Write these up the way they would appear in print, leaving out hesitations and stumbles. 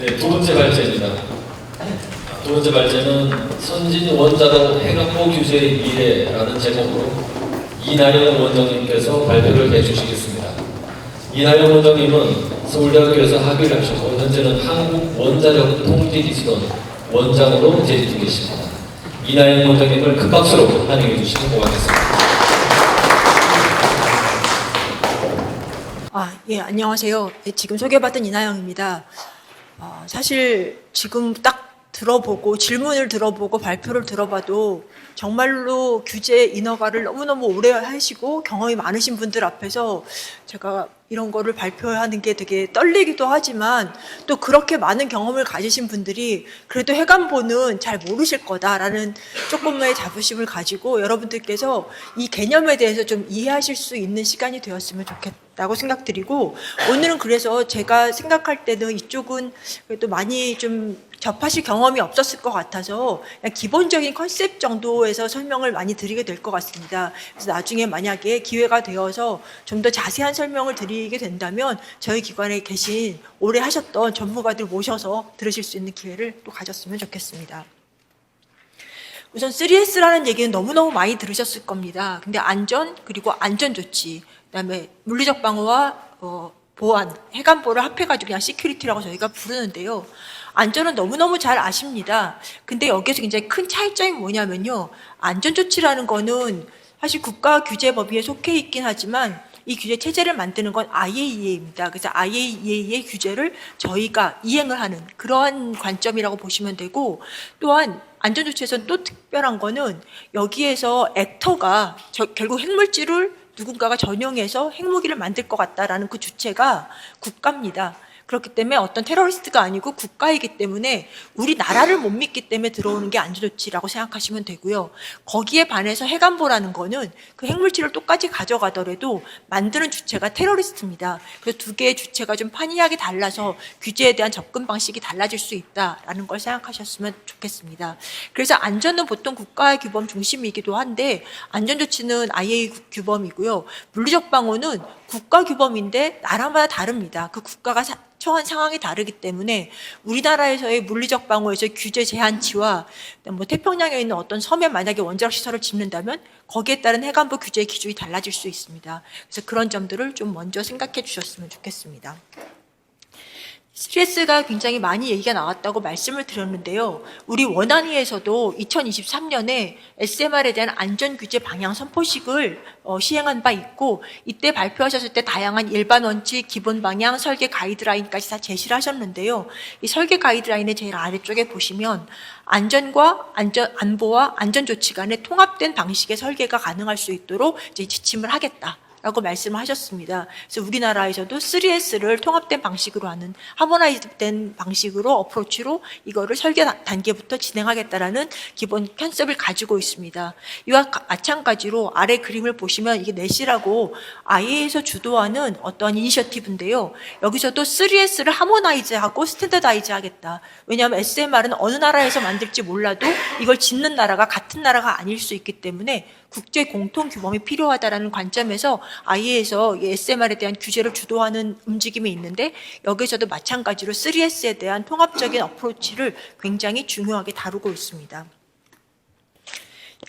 네, 두 번째 발제입니다. 두 번째 발제는 선진 원자력 해관보 규제의 미래라는 제목으로 이나영 원장님께서 발표를 해주시겠습니다. 이나영 원장님은 서울대학교에서 학위를 하셨고 현재는 한국원자력통제기술원 원장으로 재직 중에 계십니다. 이나영 원장님을 큰 박수로 환영해 주시면 고맙겠습니다. 예, 안녕하세요. 네, 지금 소개받은 이나영입니다. 사실 지금 딱 들어보고 질문을 들어보고 발표를 들어봐도 정말로 규제 인허가를 너무너무 오래 하시고 경험이 많으신 분들 앞에서 제가 이런 거를 발표하는 게 되게 떨리기도 하지만 또 그렇게 많은 경험을 가지신 분들이 그래도 해관보는 잘 모르실 거다라는 조금의 자부심을 가지고 여러분들께서 이 개념에 대해서 좀 이해하실 수 있는 시간이 되었으면 좋겠다고 생각드리고, 오늘은 그래서 제가 생각할 때는 이쪽은 그래도 많이 좀 접하실 경험이 없었을 것 같아서 그냥 기본적인 컨셉 정도에서 설명을 많이 드리게 될 것 같습니다. 그래서 나중에 만약에 기회가 되어서 좀 더 자세한 설명을 드리게 된다면 저희 기관에 계신 오래 하셨던 전문가들 모셔서 들으실 수 있는 기회를 또 가졌으면 좋겠습니다. 우선 3S라는 얘기는 너무너무 많이 들으셨을 겁니다. 근데 안전 그리고 안전조치, 그다음에 물리적 방어와 보안, 해관보를 합해가지고 그냥 시큐리티라고 저희가 부르는데요. 안전은 너무너무 잘 아십니다. 근데 여기에서 굉장히 큰 차이점이 뭐냐면요. 안전조치라는 거는 사실 국가규제법위에 속해 있긴 하지만 이 규제 체제를 만드는 건 IAEA입니다. 그래서 IAEA의 규제를 저희가 이행을 하는 그러한 관점이라고 보시면 되고, 또한 안전조치에서는 또 특별한 거는 여기에서 액터가 결국 핵물질을 누군가가 전용해서 핵무기를 만들 것 같다라는 그 주체가 국가입니다. 그렇기 때문에 어떤 테러리스트가 아니고 국가이기 때문에 우리나라를 못 믿기 때문에 들어오는 게 안전조치라고 생각하시면 되고요. 거기에 반해서 해관보라는 거는 그 핵물질을 똑같이 가져가더라도 만드는 주체가 테러리스트입니다. 그래서 두 개의 주체가 좀 판이하게 달라서 규제에 대한 접근 방식이 달라질 수 있다라는 걸 생각하셨으면 좋겠습니다. 그래서 안전은 보통 국가의 규범 중심이기도 한데 안전조치는 IA 규범이고요. 물리적 방어는 국가 규범인데 나라마다 다릅니다. 그 국가가 처한 상황이 다르기 때문에 우리나라에서의 물리적 방어에서의 규제 제한치와 뭐 태평양에 있는 어떤 섬에 만약에 원자력 시설을 짓는다면 거기에 따른 해관보 규제의 기준이 달라질 수 있습니다. 그래서 그런 점들을 좀 먼저 생각해 주셨으면 좋겠습니다. 스트레스가 굉장히 많이 얘기가 나왔다고 말씀을 드렸는데요. 우리 원안위에서도 2023년에 SMR에 대한 안전규제 방향 선포식을 시행한 바 있고, 이때 발표하셨을 때 다양한 일반 원칙, 기본 방향, 설계 가이드라인까지 다 제시를 하셨는데요. 이 설계 가이드라인의 제일 아래쪽에 보시면 안보와 안전조치 간의 통합된 방식의 설계가 가능할 수 있도록 이제 지침을 하겠다 라고 말씀을 하셨습니다. 그래서 우리나라에서도 3S를 통합된 방식으로 하는 하모나이즈된 방식으로 어프로치로 이거를 설계 단계부터 진행하겠다라는 기본 컨셉을 가지고 있습니다. 이와 마찬가지로 아래 그림을 보시면 이게 넷이라고 IA에서 주도하는 어떤 이니셔티브인데요. 여기서도 3S를 하모나이즈하고 스탠더다이즈 하겠다. 왜냐하면 SMR은 어느 나라에서 만들지 몰라도 이걸 짓는 나라가 같은 나라가 아닐 수 있기 때문에 국제 공통 규범이 필요하다라는 관점에서 IA에서 SMR에 대한 규제를 주도하는 움직임이 있는데, 여기서도 마찬가지로 3S에 대한 통합적인 어프로치를 굉장히 중요하게 다루고 있습니다.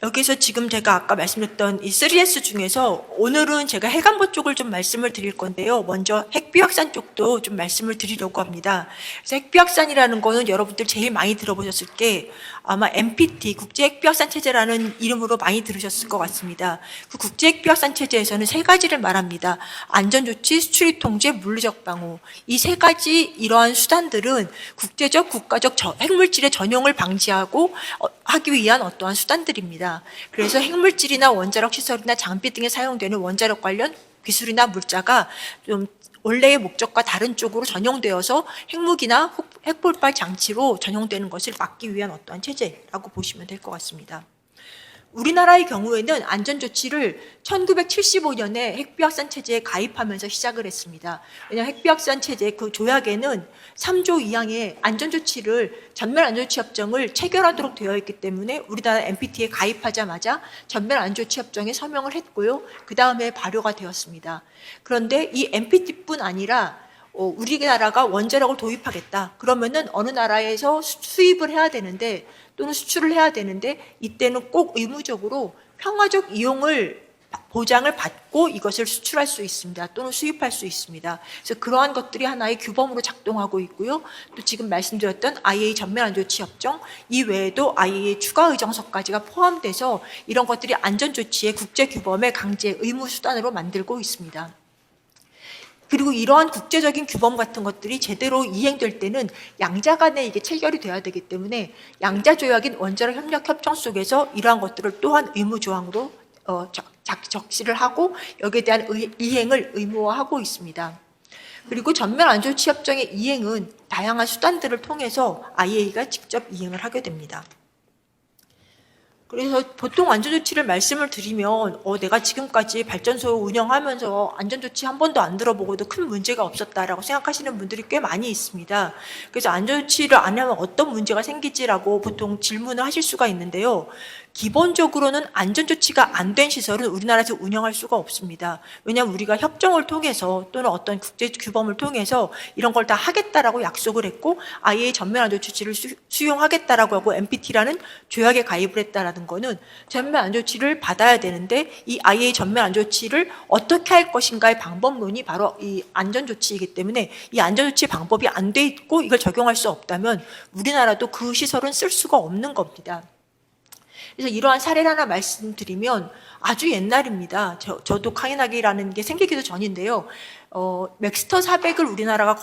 여기서 지금 제가 아까 말씀드렸던 이 3S 중에서 오늘은 제가 해관보 쪽을 좀 말씀을 드릴 건데요. 먼저 핵비확산 쪽도 좀 말씀을 드리려고 합니다. 그래서 핵비확산이라는 거는 여러분들 제일 많이 들어보셨을 게 아마 NPT, 국제핵비확산 체제라는 이름으로 많이 들으셨을 것 같습니다. 그 국제핵비확산 체제에서는 세 가지를 말합니다. 안전조치, 수출입 통제, 물리적 방어. 이 세 가지 이러한 수단들은 국제적, 국가적 핵물질의 전용을 방지하고 하기 위한 어떠한 수단들입니다. 그래서 핵물질이나 원자력 시설이나 장비 등에 사용되는 원자력 관련 기술이나 물자가 좀 원래의 목적과 다른 쪽으로 전용되어서 핵무기나 핵폭발 장치로 전용되는 것을 막기 위한 어떠한 체제라고 보시면 될 것 같습니다. 우리나라의 경우에는 안전조치를 1975년에 핵비확산 체제에 가입하면서 시작을 했습니다. 왜냐하면 핵비확산 체제 그 조약에는 3조 2항에 안전조치를 전면 안전조치 협정을 체결하도록 되어 있기 때문에 우리나라 NPT에 가입하자마자 전면 안전조치 협정에 서명을 했고요. 그 다음에 발효가 되었습니다. 그런데 이 NPT뿐 아니라 우리나라가 원자력을 도입하겠다. 그러면은 어느 나라에서 수입을 해야 되는데 또는 수출을 해야 되는데 이때는 꼭 의무적으로 평화적 이용을 보장을 받고 이것을 수출할 수 있습니다. 또는 수입할 수 있습니다. 그래서 그러한 것들이 하나의 규범으로 작동하고 있고요. 또 지금 말씀드렸던 IAEA 전면안전조치 협정 이외에도 IAEA 추가 의정서까지가 포함돼서 이런 것들이 안전조치의 국제규범의 강제 의무 수단으로 만들고 있습니다. 그리고 이러한 국제적인 규범 같은 것들이 제대로 이행될 때는 양자 간에 이게 체결이 돼야 되기 때문에 양자 조약인 원자력 협력 협정 속에서 이러한 것들을 또한 의무 조항으로 적시를 하고 여기에 대한 이행을 의무화하고 있습니다. 그리고 전면 안전조치 협정의 이행은 다양한 수단들을 통해서 IAEA가 직접 이행을 하게 됩니다. 그래서 보통 안전조치를 말씀을 드리면 내가 지금까지 발전소 운영하면서 안전조치 한 번도 안 들어보고도 큰 문제가 없었다라고 생각하시는 분들이 꽤 많이 있습니다. 그래서 안전조치를 안 하면 어떤 문제가 생기지라고 보통 질문을 하실 수가 있는데요. 기본적으로는 안전조치가 안 된 시설은 우리나라에서 운영할 수가 없습니다. 왜냐하면 우리가 협정을 통해서 또는 어떤 국제규범을 통해서 이런 걸 다 하겠다라고 약속을 했고 IAEA 전면안전조치를 수용하겠다라고 하고 NPT라는 조약에 가입을 했다라는 거는 전면안전조치를 받아야 되는데 이 IAEA 전면안전조치를 어떻게 할 것인가의 방법론이 바로 이 안전조치이기 때문에 이 안전조치 방법이 안 돼 있고 이걸 적용할 수 없다면 우리나라도 그 시설은 쓸 수가 없는 겁니다. 그래서 이러한 사례를 하나 말씀드리면 아주 옛날입니다. 저도 카이나기라는 게 생기기도 전인데요. 맥스터 400을 우리나라가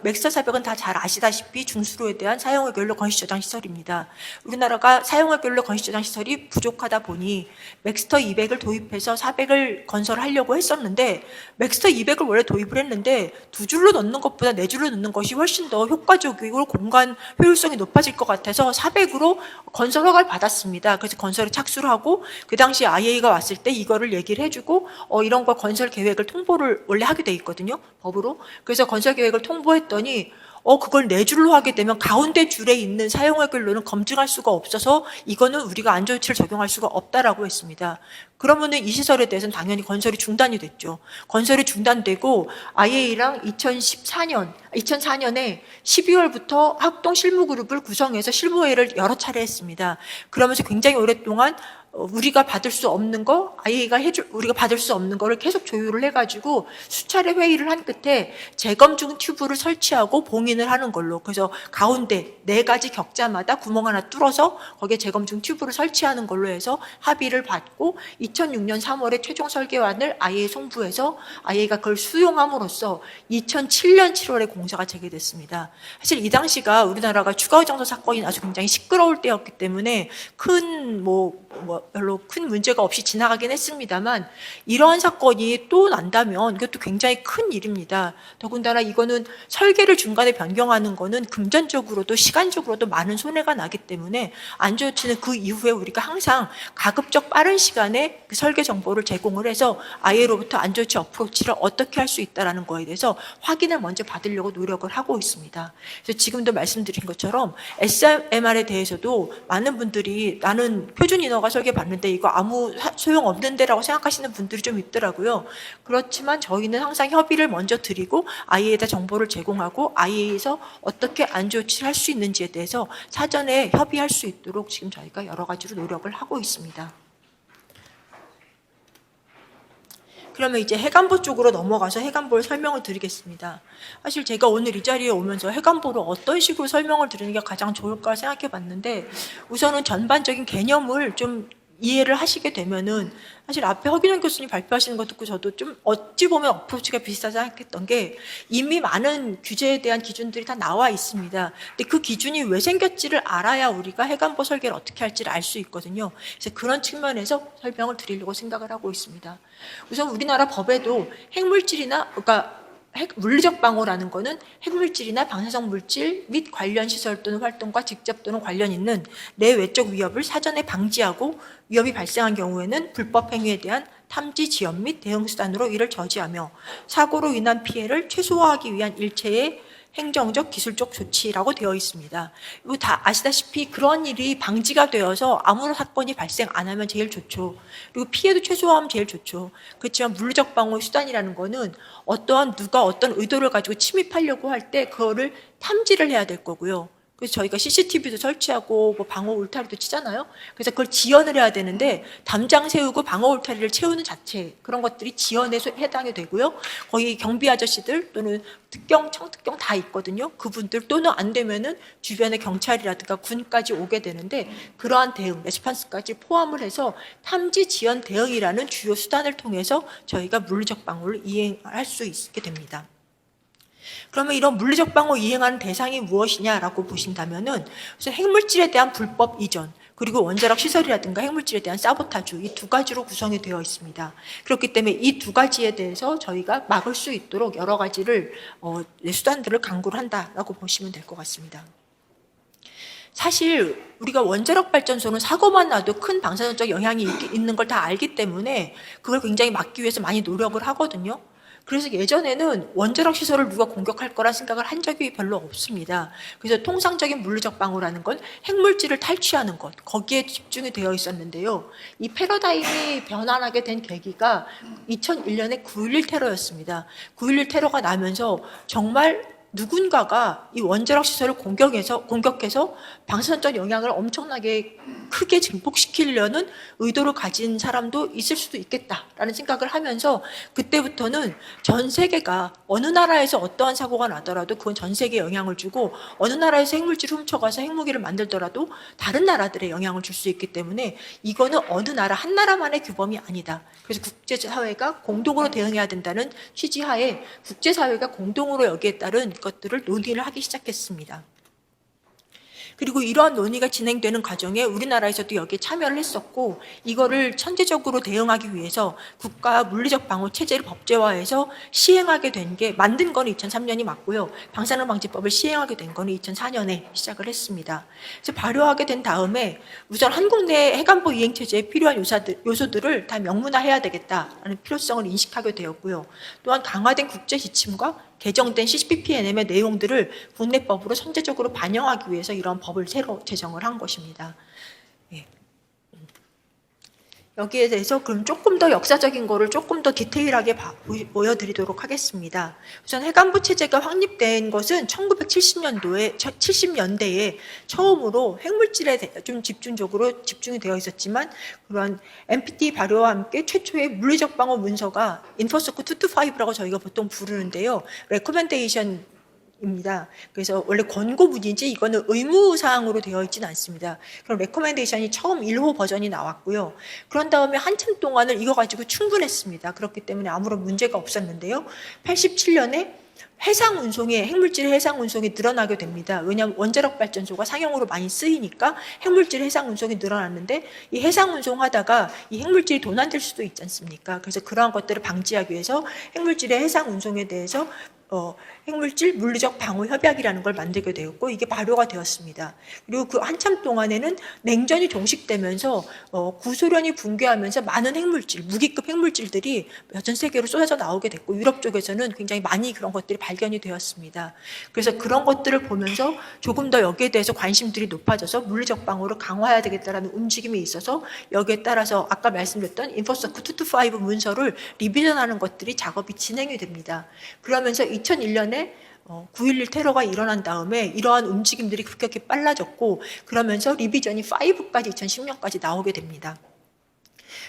맥스터 400은 다 잘 아시다시피 중수로에 대한 사용의 결로 건식 저장 시설입니다. 우리나라가 사용의 결로 건식 저장 시설이 부족하다 보니 맥스터 200을 도입해서 400을 건설하려고 했었는데 맥스터 200을 원래 도입을 했는데 2줄로 넣는 것보다 4줄로 넣는 것이 훨씬 더 효과적이고 공간 효율성이 높아질 것 같아서 400으로 건설 허가를 받았습니다. 그래서 건설에 착수를 하고 그 당시 IAEA가 왔을 때 이거를 얘기를 해주고 이런 거 건설 계획을 통보를 원래 하게 돼 있거든요. 법으로. 그래서 건설 계획을 통보했더니 그걸 4줄로 하게 되면 가운데 줄에 있는 사용의 결로는 검증할 수가 없어서 이거는 우리가 안전조치를 적용할 수가 없다라고 했습니다. 그러면은 이 시설에 대해서는 당연히 건설이 중단이 됐죠. 건설이 중단되고 IAEA랑 2004년에 12월부터 합동 실무그룹을 구성해서 실무회의를 여러 차례 했습니다. 그러면서 굉장히 오랫동안 우리가 받을 수 없는 거, IAEA가 우리가 받을 수 없는 거를 계속 조율을 해가지고 수차례 회의를 한 끝에 재검증 튜브를 설치하고 봉인을 하는 걸로. 그래서 가운데 4가지 격자마다 구멍 하나 뚫어서 거기에 재검증 튜브를 설치하는 걸로 해서 합의를 받고 2006년 3월에 최종 설계안을 IAEA 송부해서 IAEA가 그걸 수용함으로써 2007년 7월에 공사가 재개됐습니다. 사실 이 당시가 우리나라가 추가 의정서 사건이 아주 굉장히 시끄러울 때였기 때문에 별로 큰 문제가 없이 지나가긴 했습니다만 이러한 사건이 또 난다면 이것도 굉장히 큰 일입니다. 더군다나 이거는 설계를 중간에 변경하는 거는 금전적으로도 시간적으로도 많은 손해가 나기 때문에 안전조치는 그 이후에 우리가 항상 가급적 빠른 시간에 그 설계 정보를 제공을 해서 IAEA로부터 안전조치 어프로치를 어떻게 할 수 있다는 거에 대해서 확인을 먼저 받으려고 노력을 하고 있습니다. 그래서 지금도 말씀드린 것처럼 SMR에 대해서도 많은 분들이 나는 표준 인허가 설계 봤는데 이거 아무 소용 없는데라고 생각하시는 분들이 좀 있더라고요. 그렇지만 저희는 항상 협의를 먼저 드리고 IAEA에다 정보를 제공하고 IAEA에서 어떻게 안전조치를 할 수 있는지에 대해서 사전에 협의할 수 있도록 지금 저희가 여러 가지로 노력을 하고 있습니다. 그러면 이제 해관보 쪽으로 넘어가서 해관보를 설명을 드리겠습니다. 사실 제가 오늘 이 자리에 오면서 해관보를 어떤 식으로 설명을 드리는 게 가장 좋을까 생각해 봤는데 우선은 전반적인 개념을 좀 이해를 하시게 되면은 사실 앞에 허균영 교수님 발표하시는 거 듣고 저도 좀 어찌 보면 어프로치가 비슷하다 생각했던 게 이미 많은 규제에 대한 기준들이 다 나와 있습니다. 근데 그 기준이 왜 생겼지를 알아야 우리가 해관보 설계를 어떻게 할지를 알 수 있거든요. 그래서 그런 측면에서 설명을 드리려고 생각을 하고 있습니다. 우선 우리나라 법에도 핵물질이나 물리적 방호라는 거는 핵물질이나 방사성 물질 및 관련 시설 또는 활동과 직접 또는 관련 있는 내외적 위협을 사전에 방지하고 위협이 발생한 경우에는 불법 행위에 대한 탐지, 지연 및 대응 수단으로 이를 저지하며 사고로 인한 피해를 최소화하기 위한 일체의 행정적, 기술적 조치라고 되어 있습니다. 이거 다 아시다시피 그런 일이 방지가 되어서 아무런 사건이 발생 안 하면 제일 좋죠. 그리고 피해도 최소화하면 제일 좋죠. 그렇지만 물리적 방어 수단이라는 거는 어떠한 누가 어떤 의도를 가지고 침입하려고 할 때 그거를 탐지를 해야 될 거고요. 그래서 저희가 CCTV도 설치하고 뭐 방어 울타리도 치잖아요. 그래서 그걸 지연을 해야 되는데 담장 세우고 방어 울타리를 채우는 자체 그런 것들이 지연에 해당이 되고요. 거기 경비 아저씨들 또는 특경, 청특경 다 있거든요. 그분들 또는 안 되면은 주변에 경찰이라든가 군까지 오게 되는데 그러한 대응, 레스판스까지 포함을 해서 탐지 지연 대응이라는 주요 수단을 통해서 저희가 물리적 방어를 이행할 수 있게 됩니다. 그러면 이런 물리적 방어 이행하는 대상이 무엇이냐라고 보신다면은 우선 핵물질에 대한 불법 이전 그리고 원자력 시설이라든가 핵물질에 대한 사보타주 이 두 가지로 구성이 되어 있습니다. 그렇기 때문에 이 두 가지에 대해서 저희가 막을 수 있도록 여러 가지를 수단들을 강구를 한다라고 보시면 될 것 같습니다. 사실 우리가 원자력 발전소는 사고만 나도 큰 방사선적 영향이 있는 걸 다 알기 때문에 그걸 굉장히 막기 위해서 많이 노력을 하거든요. 그래서 예전에는 원자력 시설을 누가 공격할 거라 생각을 한 적이 별로 없습니다. 그래서 통상적인 물리적 방어라는 건 핵물질을 탈취하는 것, 거기에 집중이 되어 있었는데요. 이 패러다임이 변환하게 된 계기가 2001년에 9.11 테러였습니다. 9.11 테러가 나면서 정말 누군가가 이 원자력 시설을 공격해서 방사선적 영향을 엄청나게 크게 증폭시키려는 의도를 가진 사람도 있을 수도 있겠다라는 생각을 하면서 그때부터는 전 세계가 어느 나라에서 어떠한 사고가 나더라도 그건 전 세계에 영향을 주고 어느 나라에서 핵물질을 훔쳐가서 핵무기를 만들더라도 다른 나라들에 영향을 줄 수 있기 때문에 이거는 어느 나라 한 나라만의 규범이 아니다. 그래서 국제사회가 공동으로 대응해야 된다는 취지하에 국제사회가 공동으로 여기에 따른 것들을 논의를 하기 시작했습니다. 그리고 이러한 논의가 진행되는 과정에 우리나라에서도 여기에 참여를 했었고 이거를 천재적으로 대응하기 위해서 국가 물리적 방어 체제를 법제화해서 시행하게 된 게 만든 거는 2003년이 맞고요. 방사능 방지법을 시행하게 된 거는 2004년에 시작을 했습니다. 그래서 발효하게 된 다음에 우선 한국 내 해관보 이행 체제에 필요한 요소들을 다 명문화해야 되겠다라는 필요성을 인식하게 되었고요. 또한 강화된 국제 지침과 개정된 CPPNM의 내용들을 국내법으로 선제적으로 반영하기 위해서 이런 법을 새로 제정을 한 것입니다. 예. 여기에 대해서 그럼 조금 더 역사적인 거를 조금 더 디테일하게 보여드리도록 하겠습니다. 우선 해관부 체제가 확립된 것은 70년대에 처음으로 핵물질에 좀 집중이 되어 있었지만 그런 NPT 발효와 함께 최초의 물리적 방어 문서가 인포소크 225라고 저희가 보통 부르는데요. 레코멘데이션 입니다. 그래서 원래 권고문이지 이거는 의무사항으로 되어 있지는 않습니다. 그럼 레코멘데이션이 처음 1호 버전이 나왔고요. 그런 다음에 한참 동안을 이거 가지고 충분했습니다. 그렇기 때문에 아무런 문제가 없었는데요. 87년에 해상 운송에 핵물질 해상 운송이 늘어나게 됩니다. 왜냐하면 원자력 발전소가 상용으로 많이 쓰이니까 핵물질 해상 운송이 늘어났는데 이 해상 운송하다가 이 핵물질이 도난될 수도 있지 않습니까? 그래서 그러한 것들을 방지하기 위해서 핵물질의 해상 운송에 대해서 핵물질 물리적 방어 협약이라는 걸 만들게 되었고 이게 발효가 되었습니다. 그리고 그 한참 동안에는 냉전이 종식되면서 구소련이 붕괴하면서 많은 핵물질, 무기급 핵물질들이 전 세계로 쏟아져 나오게 됐고 유럽 쪽에서는 굉장히 많이 그런 것들이 발견이 되었습니다. 그래서 그런 것들을 보면서 조금 더 여기에 대해서 관심들이 높아져서 물리적 방어를 강화해야 되겠다라는 움직임이 있어서 여기에 따라서 아까 말씀드렸던 인포소크 225 문서를 리비전하는 것들이 작업이 진행이 됩니다. 그러면서 2001년에 9.11 테러가 일어난 다음에 이러한 움직임들이 급격히 빨라졌고 그러면서 리비전이 5까지 2010년까지 나오게 됩니다.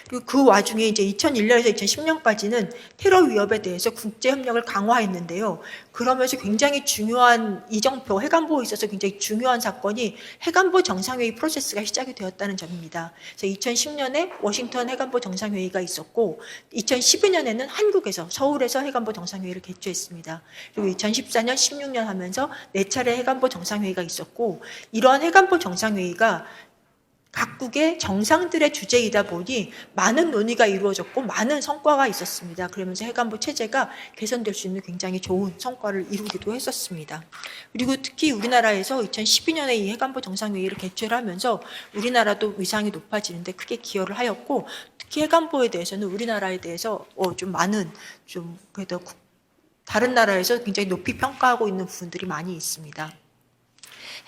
그리고 그 와중에 이제 2001년에서 2010년까지는 테러 위협에 대해서 국제 협력을 강화했는데요. 그러면서 굉장히 중요한 이정표 해관보에 있어서 굉장히 중요한 사건이 해관보 정상회의 프로세스가 시작이 되었다는 점입니다. 그래서 2010년에 워싱턴 해관보 정상회의가 있었고 2012년에는 한국에서 서울에서 해관보 정상회의를 개최했습니다. 그리고 2014년, 16년 하면서 4차례 해관보 정상회의가 있었고 이러한 해관보 정상회의가 각국의 정상들의 주제이다 보니 많은 논의가 이루어졌고 많은 성과가 있었습니다. 그러면서 해관보 체제가 개선될 수 있는 굉장히 좋은 성과를 이루기도 했었습니다. 그리고 특히 우리나라에서 2012년에 이 해관보 정상회의를 개최를 하면서 우리나라도 위상이 높아지는데 크게 기여를 하였고 특히 해관보에 대해서는 우리나라에 대해서 좀 많은 좀 그래도 다른 나라에서 굉장히 높이 평가하고 있는 부분들이 많이 있습니다.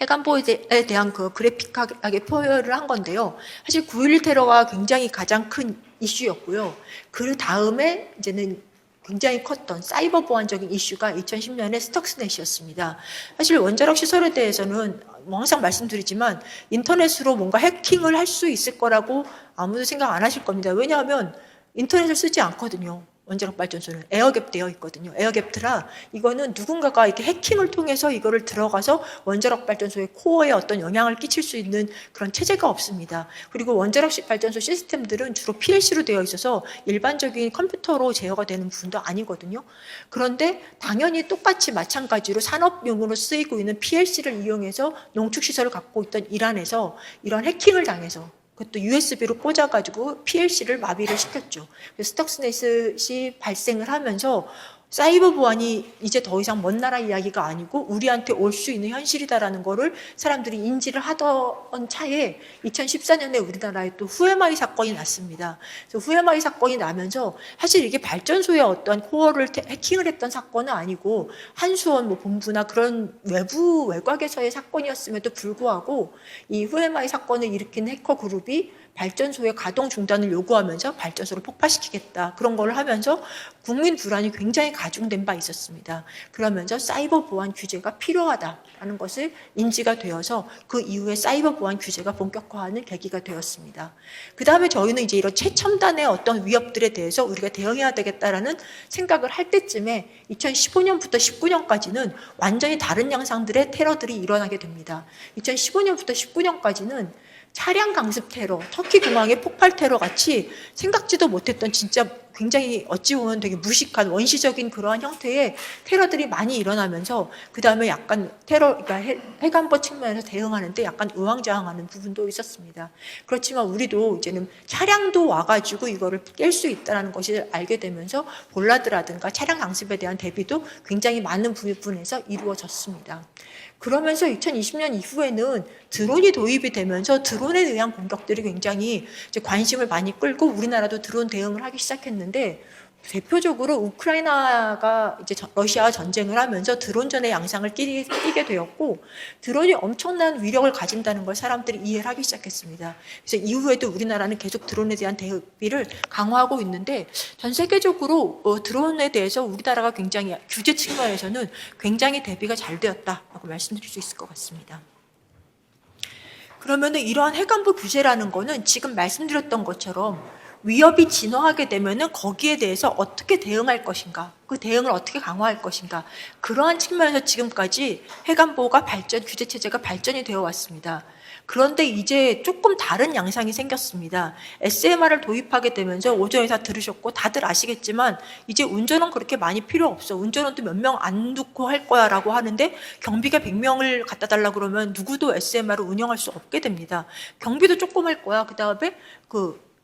해관보에 대한 그 그래픽하게 표현을 한 건데요. 사실 9.11 테러가 굉장히 가장 큰 이슈였고요. 그 다음에 이제는 굉장히 컸던 사이버 보안적인 이슈가 2010년에 스톡스넷이었습니다. 사실 원자력 시설에 대해서는 항상 말씀드리지만 인터넷으로 뭔가 해킹을 할 수 있을 거라고 아무도 생각 안 하실 겁니다. 왜냐하면 인터넷을 쓰지 않거든요. 원자력 발전소는 에어갭 되어 있거든요. 에어갭트라 이거는 누군가가 이렇게 해킹을 통해서 이거를 들어가서 원자력 발전소의 코어에 어떤 영향을 끼칠 수 있는 그런 체제가 없습니다. 그리고 원자력 발전소 시스템들은 주로 PLC로 되어 있어서 일반적인 컴퓨터로 제어가 되는 부분도 아니거든요. 그런데 당연히 똑같이 마찬가지로 산업용으로 쓰이고 있는 PLC를 이용해서 농축시설을 갖고 있던 이란에서 이런 해킹을 당해서 그것도 USB로 꽂아가지고 PLC를 마비를 시켰죠. 스톡스넷이 발생을 하면서 사이버 보안이 이제 더 이상 먼 나라 이야기가 아니고 우리한테 올 수 있는 현실이다라는 거를 사람들이 인지를 하던 차에 2014년에 우리나라에 또 후에마이 사건이 났습니다. 그래서 후에마이 사건이 나면서 사실 이게 발전소의 어떤 코어를 해킹을 했던 사건은 아니고 한수원 뭐 본부나 그런 외부 외곽에서의 사건이었음에도 불구하고 이 후에마이 사건을 일으킨 해커 그룹이 발전소의 가동 중단을 요구하면서 발전소를 폭파시키겠다. 그런 걸 하면서 국민 불안이 굉장히 가중된 바 있었습니다. 그러면서 사이버 보안 규제가 필요하다라는 것을 인지가 되어서 그 이후에 사이버 보안 규제가 본격화하는 계기가 되었습니다. 그 다음에 저희는 이제 이런 최첨단의 어떤 위협들에 대해서 우리가 대응해야 되겠다라는 생각을 할 때쯤에 2015년부터 19년까지는 완전히 다른 양상들의 테러들이 일어나게 됩니다. 2015년부터 19년까지는 차량 강습 테러, 터키 공항의 폭발 테러 같이 생각지도 못했던 진짜 굉장히 어찌 보면 되게 무식한 원시적인 그러한 형태의 테러들이 많이 일어나면서 그 다음에 약간 테러, 그러니까 해관보 측면에서 대응하는데 약간 우왕좌왕하는 부분도 있었습니다. 그렇지만 우리도 이제는 차량도 와가지고 이거를 깰 수 있다는 것을 알게 되면서 볼라드라든가 차량 강습에 대한 대비도 굉장히 많은 부분에서 이루어졌습니다. 그러면서 2020년 이후에는 드론이 도입이 되면서 드론에 대한 공격들이 굉장히 이제 관심을 많이 끌고 우리나라도 드론 대응을 하기 시작했는데 대표적으로 우크라이나가 이제 러시아와 전쟁을 하면서 드론전의 양상을 띠게 되었고 드론이 엄청난 위력을 가진다는 걸 사람들이 이해를 하기 시작했습니다. 그래서 이후에도 우리나라는 계속 드론에 대한 대비를 강화하고 있는데 전 세계적으로 드론에 대해서 우리나라가 굉장히 규제 측면에서는 굉장히 대비가 잘 되었다라고 말씀드릴 수 있을 것 같습니다. 그러면은 이러한 해관보 규제라는 거는 지금 말씀드렸던 것처럼 위협이 진화하게 되면은 거기에 대해서 어떻게 대응할 것인가, 그 대응을 어떻게 강화할 것인가, 그러한 측면에서 지금까지 해관보가 규제 체제가 발전이 되어 왔습니다. 그런데 이제 조금 다른 양상이 생겼습니다. SMR을 도입하게 되면서 오전에서 들으셨고 다들 아시겠지만 이제 운전은 그렇게 많이 필요 없어. 운전원도 몇 명 안 놓고 할 거야 라고 하는데 경비가 100명을 갖다 달라고 그러면 누구도 SMR을 운영할 수 없게 됩니다. 경비도 조금 할 거야. 그 다음에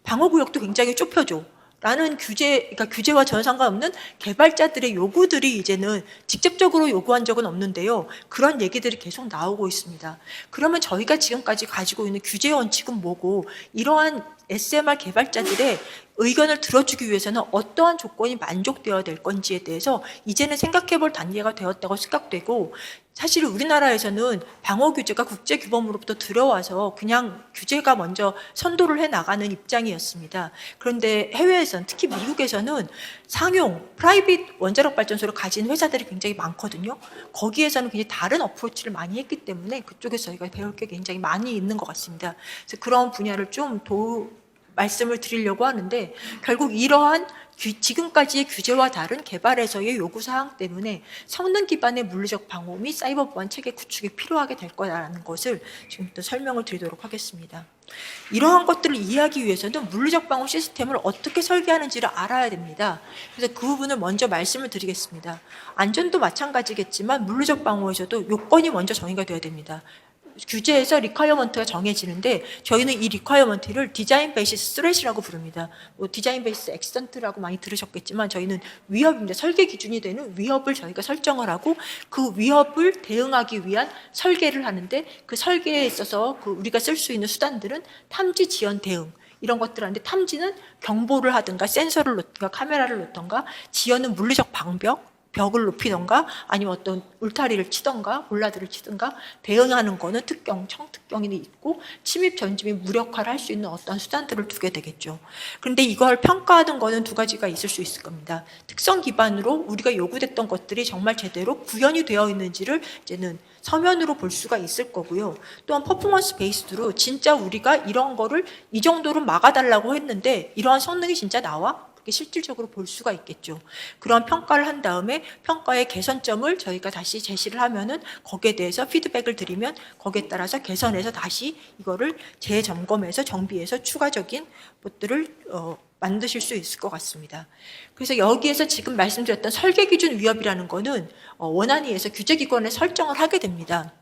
방어구역도 굉장히 좁혀줘. 라는 그러니까 규제와 전혀 상관없는 개발자들의 요구들이 이제는 직접적으로 요구한 적은 없는데요. 그런 얘기들이 계속 나오고 있습니다. 그러면 저희가 지금까지 가지고 있는 규제 원칙은 뭐고, 이러한 SMR 개발자들의 의견을 들어주기 위해서는 어떠한 조건이 만족되어야 될 건지에 대해서 이제는 생각해 볼 단계가 되었다고 생각되고, 사실 우리나라에서는 방어 규제가 국제 규범으로부터 들어와서 그냥 규제가 먼저 선도를 해 나가는 입장이었습니다. 그런데 해외에서는, 특히 미국에서는 상용, 프라이빗 원자력 발전소를 가진 회사들이 굉장히 많거든요. 거기에서는 굉장히 다른 어프로치를 많이 했기 때문에 그쪽에서 저희가 배울 게 굉장히 많이 있는 것 같습니다. 그래서 그런 분야를 좀 말씀을 드리려고 하는데, 결국 이러한 지금까지의 규제와 다른 개발에서의 요구사항 때문에 성능 기반의 물리적 방어 및 사이버 보안 체계 구축이 필요하게 될 거라는 것을 지금부터 설명을 드리도록 하겠습니다. 이러한 것들을 이해하기 위해서는 물리적 방어 시스템을 어떻게 설계하는지를 알아야 됩니다. 그래서 그 부분을 먼저 말씀을 드리겠습니다. 안전도 마찬가지겠지만 물리적 방어에서도 요건이 먼저 정의가 되어야 됩니다. 규제에서 리콰이어먼트가 정해지는데 저희는 이 리콰이어먼트를 디자인 베이시스 스트레이트라고 부릅니다. 디자인 베이시스 액센트라고 많이 들으셨겠지만 저희는 위협입니다. 설계 기준이 되는 위협을 저희가 설정을 하고 그 위협을 대응하기 위한 설계를 하는데, 그 설계에 있어서 우리가 쓸 수 있는 수단들은 탐지, 지연, 대응 이런 것들 하는데, 탐지는 경보를 하든가 센서를 놓든가 카메라를 놓든가, 지연은 물리적 방벽, 벽을 높이던가 아니면 어떤 울타리를 치던가 볼라드를 치던가 대응하는 거는 특경, 청특경이 있고 침입 전짐이 무력화를 할 수 있는 어떤 수단들을 두게 되겠죠. 그런데 이걸 평가하는 거는 두 가지가 있을 수 있을 겁니다. 특성 기반으로 우리가 요구됐던 것들이 정말 제대로 구현이 되어 있는지를 이제는 서면으로 볼 수가 있을 거고요. 또한 퍼포먼스 베이스드로 진짜 우리가 이런 거를 이 정도로 막아달라고 했는데 이러한 성능이 진짜 나와? 그게 실질적으로 볼 수가 있겠죠. 그런 평가를 한 다음에 평가의 개선점을 저희가 다시 제시를 하면은 거기에 대해서 피드백을 드리면 거기에 따라서 개선해서 다시 이거를 재점검해서 정비해서 추가적인 것들을 만드실 수 있을 것 같습니다. 그래서 여기에서 지금 말씀드렸던 설계기준 위협이라는 거는 원안위에서 규제기관에 설정을 하게 됩니다.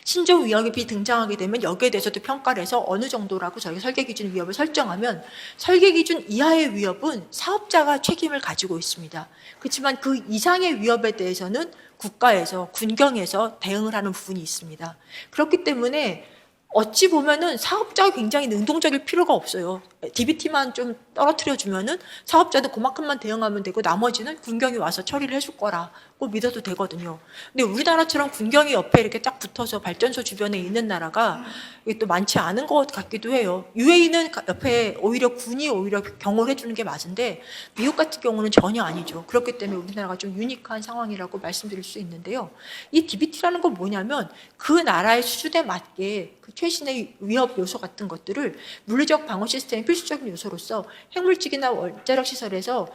신종 위협이 등장하게 되면 여기에 대해서도 평가를 해서 어느 정도라고 저희가 설계기준 위협을 설정하면 설계기준 이하의 위협은 사업자가 책임을 가지고 있습니다. 그렇지만 그 이상의 위협에 대해서는 국가에서, 군경에서 대응을 하는 부분이 있습니다. 그렇기 때문에 어찌 보면은 사업자가 굉장히 능동적일 필요가 없어요. DBT만 좀 떨어뜨려주면은 사업자도 그만큼만 대응하면 되고 나머지는 군경이 와서 처리를 해줄 거라고 믿어도 되거든요. 근데 우리나라처럼 군경이 옆에 이렇게 딱 붙어서 발전소 주변에 있는 나라가 이게 또 많지 않은 것 같기도 해요. UAE는 옆에 오히려 군이 오히려 경호를 해주는 게 맞은데 미국 같은 경우는 전혀 아니죠. 그렇기 때문에 우리나라가 좀 유니크한 상황이라고 말씀드릴 수 있는데요. 이 DBT라는 건 뭐냐면 그 나라의 수준에 맞게 그 최신의 위협 요소 같은 것들을 물리적 방어 시스템의 필수적인 요소로서 핵물질이나 원자력 시설에서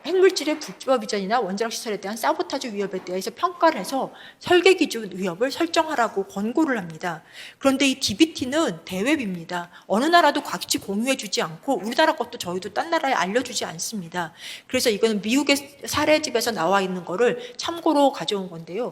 핵물질의 불법 이전이나 원자력 시설에 대한 사보타주 위협에 대해서 평가를 해서 설계 기준 위협을 설정하라고 권고를 합니다. 그런데 이 DBT는 대외비입니다. 어느 나라도 같이 공유해주지 않고 우리나라 것도 저희도 딴 나라에 알려주지 않습니다. 그래서 이거는 미국의 사례집에서 나와 있는 거를 참고로 가져온 건데요.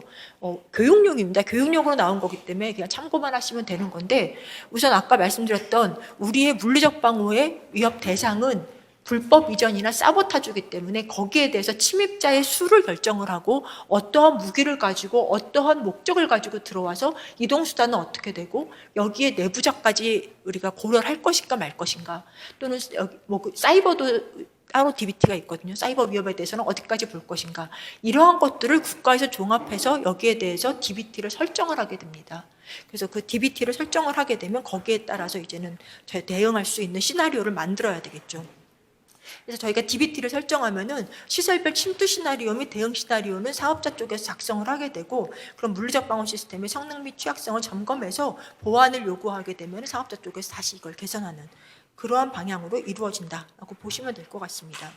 교육용입니다. 교육용으로 나온 거기 때문에 그냥 참고만 하시면 되는 건데 우선 아까 말씀드렸던 우리의 물리적 방어의 위협 대상은 불법 이전이나 사보타주기 때문에 거기에 대해서 침입자의 수를 결정을 하고 어떠한 무기를 가지고 어떠한 목적을 가지고 들어와서 이동수단은 어떻게 되고 여기에 내부자까지 우리가 고려를 할 것인가 말 것인가 또는 사이버도 따로 DBT가 있거든요. 사이버 위협에 대해서는 어디까지 볼 것인가 이러한 것들을 국가에서 종합해서 여기에 대해서 DBT를 설정을 하게 됩니다. 그래서 그 DBT를 설정을 하게 되면 거기에 따라서 이제는 대응할 수 있는 시나리오를 만들어야 되겠죠. 그래서 저희가 DBT를 설정하면은 시설별 침투 시나리오 및 대응 시나리오는 사업자 쪽에서 작성을 하게 되고 그럼 물리적 방어 시스템의 성능 및 취약성을 점검해서 보완을 요구하게 되면 사업자 쪽에서 다시 이걸 개선하는 그러한 방향으로 이루어진다라고 보시면 될 것 같습니다.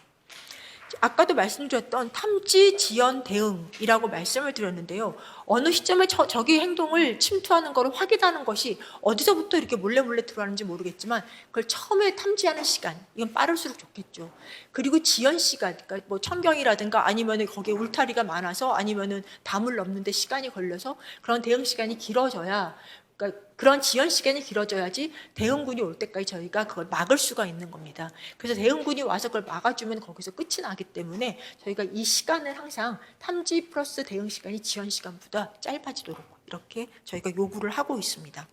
아까도 말씀드렸던 탐지 지연 대응이라고 말씀을 드렸는데요. 어느 시점에 적의 행동을 침투하는 것을 확인하는 것이 어디서부터 이렇게 몰래 들어가는지 모르겠지만 그걸 처음에 탐지하는 시간 이건 빠를수록 좋겠죠. 그리고 지연 시간 그러니까 뭐 천경이라든가 아니면은 거기에 울타리가 많아서 아니면은 담을 넘는데 시간이 걸려서 그런 대응 시간이 길어져야 그러니까 그런 지연 시간이 길어져야지 대응군이 올 때까지 저희가 그걸 막을 수가 있는 겁니다. 그래서 대응군이 와서 그걸 막아주면 거기서 끝이 나기 때문에 저희가 이 시간을 항상 탐지 플러스 대응 시간이 지연 시간보다 짧아지도록 이렇게 저희가 요구를 하고 있습니다.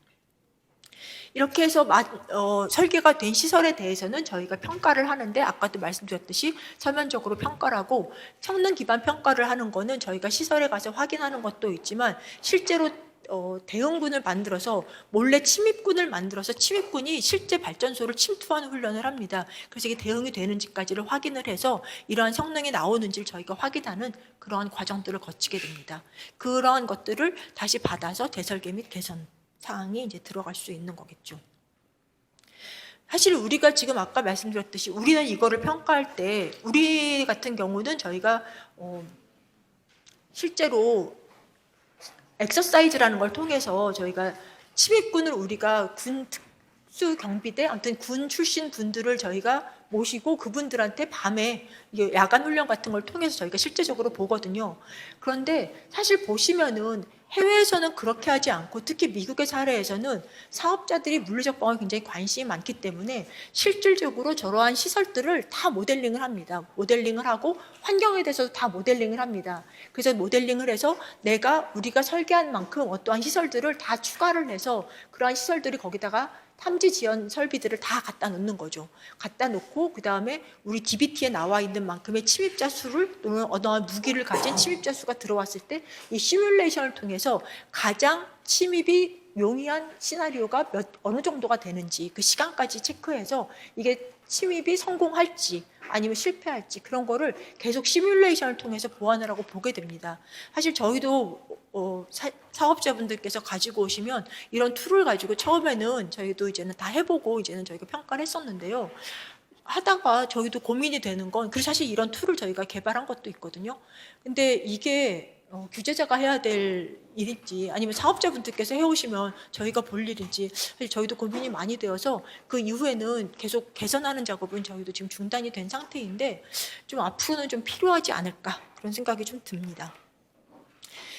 이렇게 해서 설계가 된 시설에 대해서는 저희가 평가를 하는데 아까도 말씀드렸듯이 서면적으로 평가를 하고 성능 기반 평가를 하는 거는 저희가 시설에 가서 확인하는 것도 있지만 실제로 대응군을 만들어서 몰래 침입군을 만들어서 침입군이 실제 발전소를 침투하는 훈련을 합니다. 그래서 이게 대응이 되는지까지를 확인을 해서 이러한 성능이 나오는지를 저희가 확인하는 그러한 과정들을 거치게 됩니다. 그러한 것들을 다시 받아서 대설계 및 개선 사항이 이제 들어갈 수 있는 거겠죠. 사실 우리가 지금 아까 말씀드렸듯이 우리는 이거를 평가할 때 우리 같은 경우는 저희가 실제로 엑서사이즈라는 걸 통해서 저희가 침입군을 우리가 군 특수경비대 아무튼 군 출신 분들을 저희가 모시고 그분들한테 밤에 야간 훈련 같은 걸 통해서 저희가 실제적으로 보거든요. 그런데 사실 보시면은 해외에서는 그렇게 하지 않고 특히 미국의 사례에서는 사업자들이 물리적 방어에 굉장히 관심이 많기 때문에 실질적으로 저러한 시설들을 다 모델링을 합니다. 모델링을 하고 환경에 대해서도 다 모델링을 합니다. 그래서 모델링을 해서 우리가 설계한 만큼 어떠한 시설들을 다 추가를 해서 그러한 시설들이 거기다가 탐지 지연 설비들을 다 갖다 놓는 거죠. 갖다 놓고 그다음에 우리 DBT에 나와 있는 만큼의 침입자 수를 또는 어떠한 무기를 가진 침입자 수가 들어왔을 때 이 시뮬레이션을 통해서 가장 침입이 용이한 시나리오가 어느 정도가 되는지 그 시간까지 체크해서 이게 침입이 성공할지 아니면 실패할지 그런 거를 계속 시뮬레이션을 통해서 보완을 하고 보게 됩니다. 사실 저희도 사업자분들께서 가지고 오시면 이런 툴을 가지고 처음에는 저희도 이제는 다 해보고 이제는 저희가 평가를 했었는데요. 하다가 저희도 고민이 되는 건 그래서 사실 이런 툴을 저희가 개발한 것도 있거든요. 근데 이게 규제자가 해야 될 일인지 아니면 사업자분들께서 해오시면 저희가 볼 일인지 사실 저희도 고민이 많이 되어서 그 이후에는 계속 개선하는 작업은 저희도 지금 중단이 된 상태인데 좀 앞으로는 좀 필요하지 않을까 그런 생각이 좀 듭니다.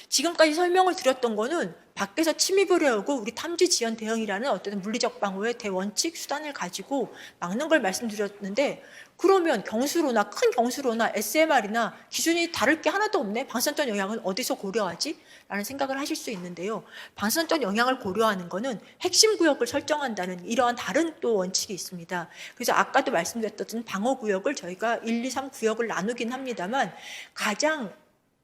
지금까지 설명을 드렸던 거는 밖에서 침입을 해오고 우리 탐지 지연 대응이라는 어떤 물리적 방어의 대원칙 수단을 가지고 막는 걸 말씀드렸는데 그러면 경수로나 큰 경수로나 SMR이나 기준이 다를 게 하나도 없네. 방사선 영향은 어디서 고려하지? 라는 생각을 하실 수 있는데요. 방사선 영향을 고려하는 거는 핵심 구역을 설정한다는 이러한 다른 또 원칙이 있습니다. 그래서 아까도 말씀드렸던 방어 구역을 저희가 1, 2, 3 구역을 나누긴 합니다만 가장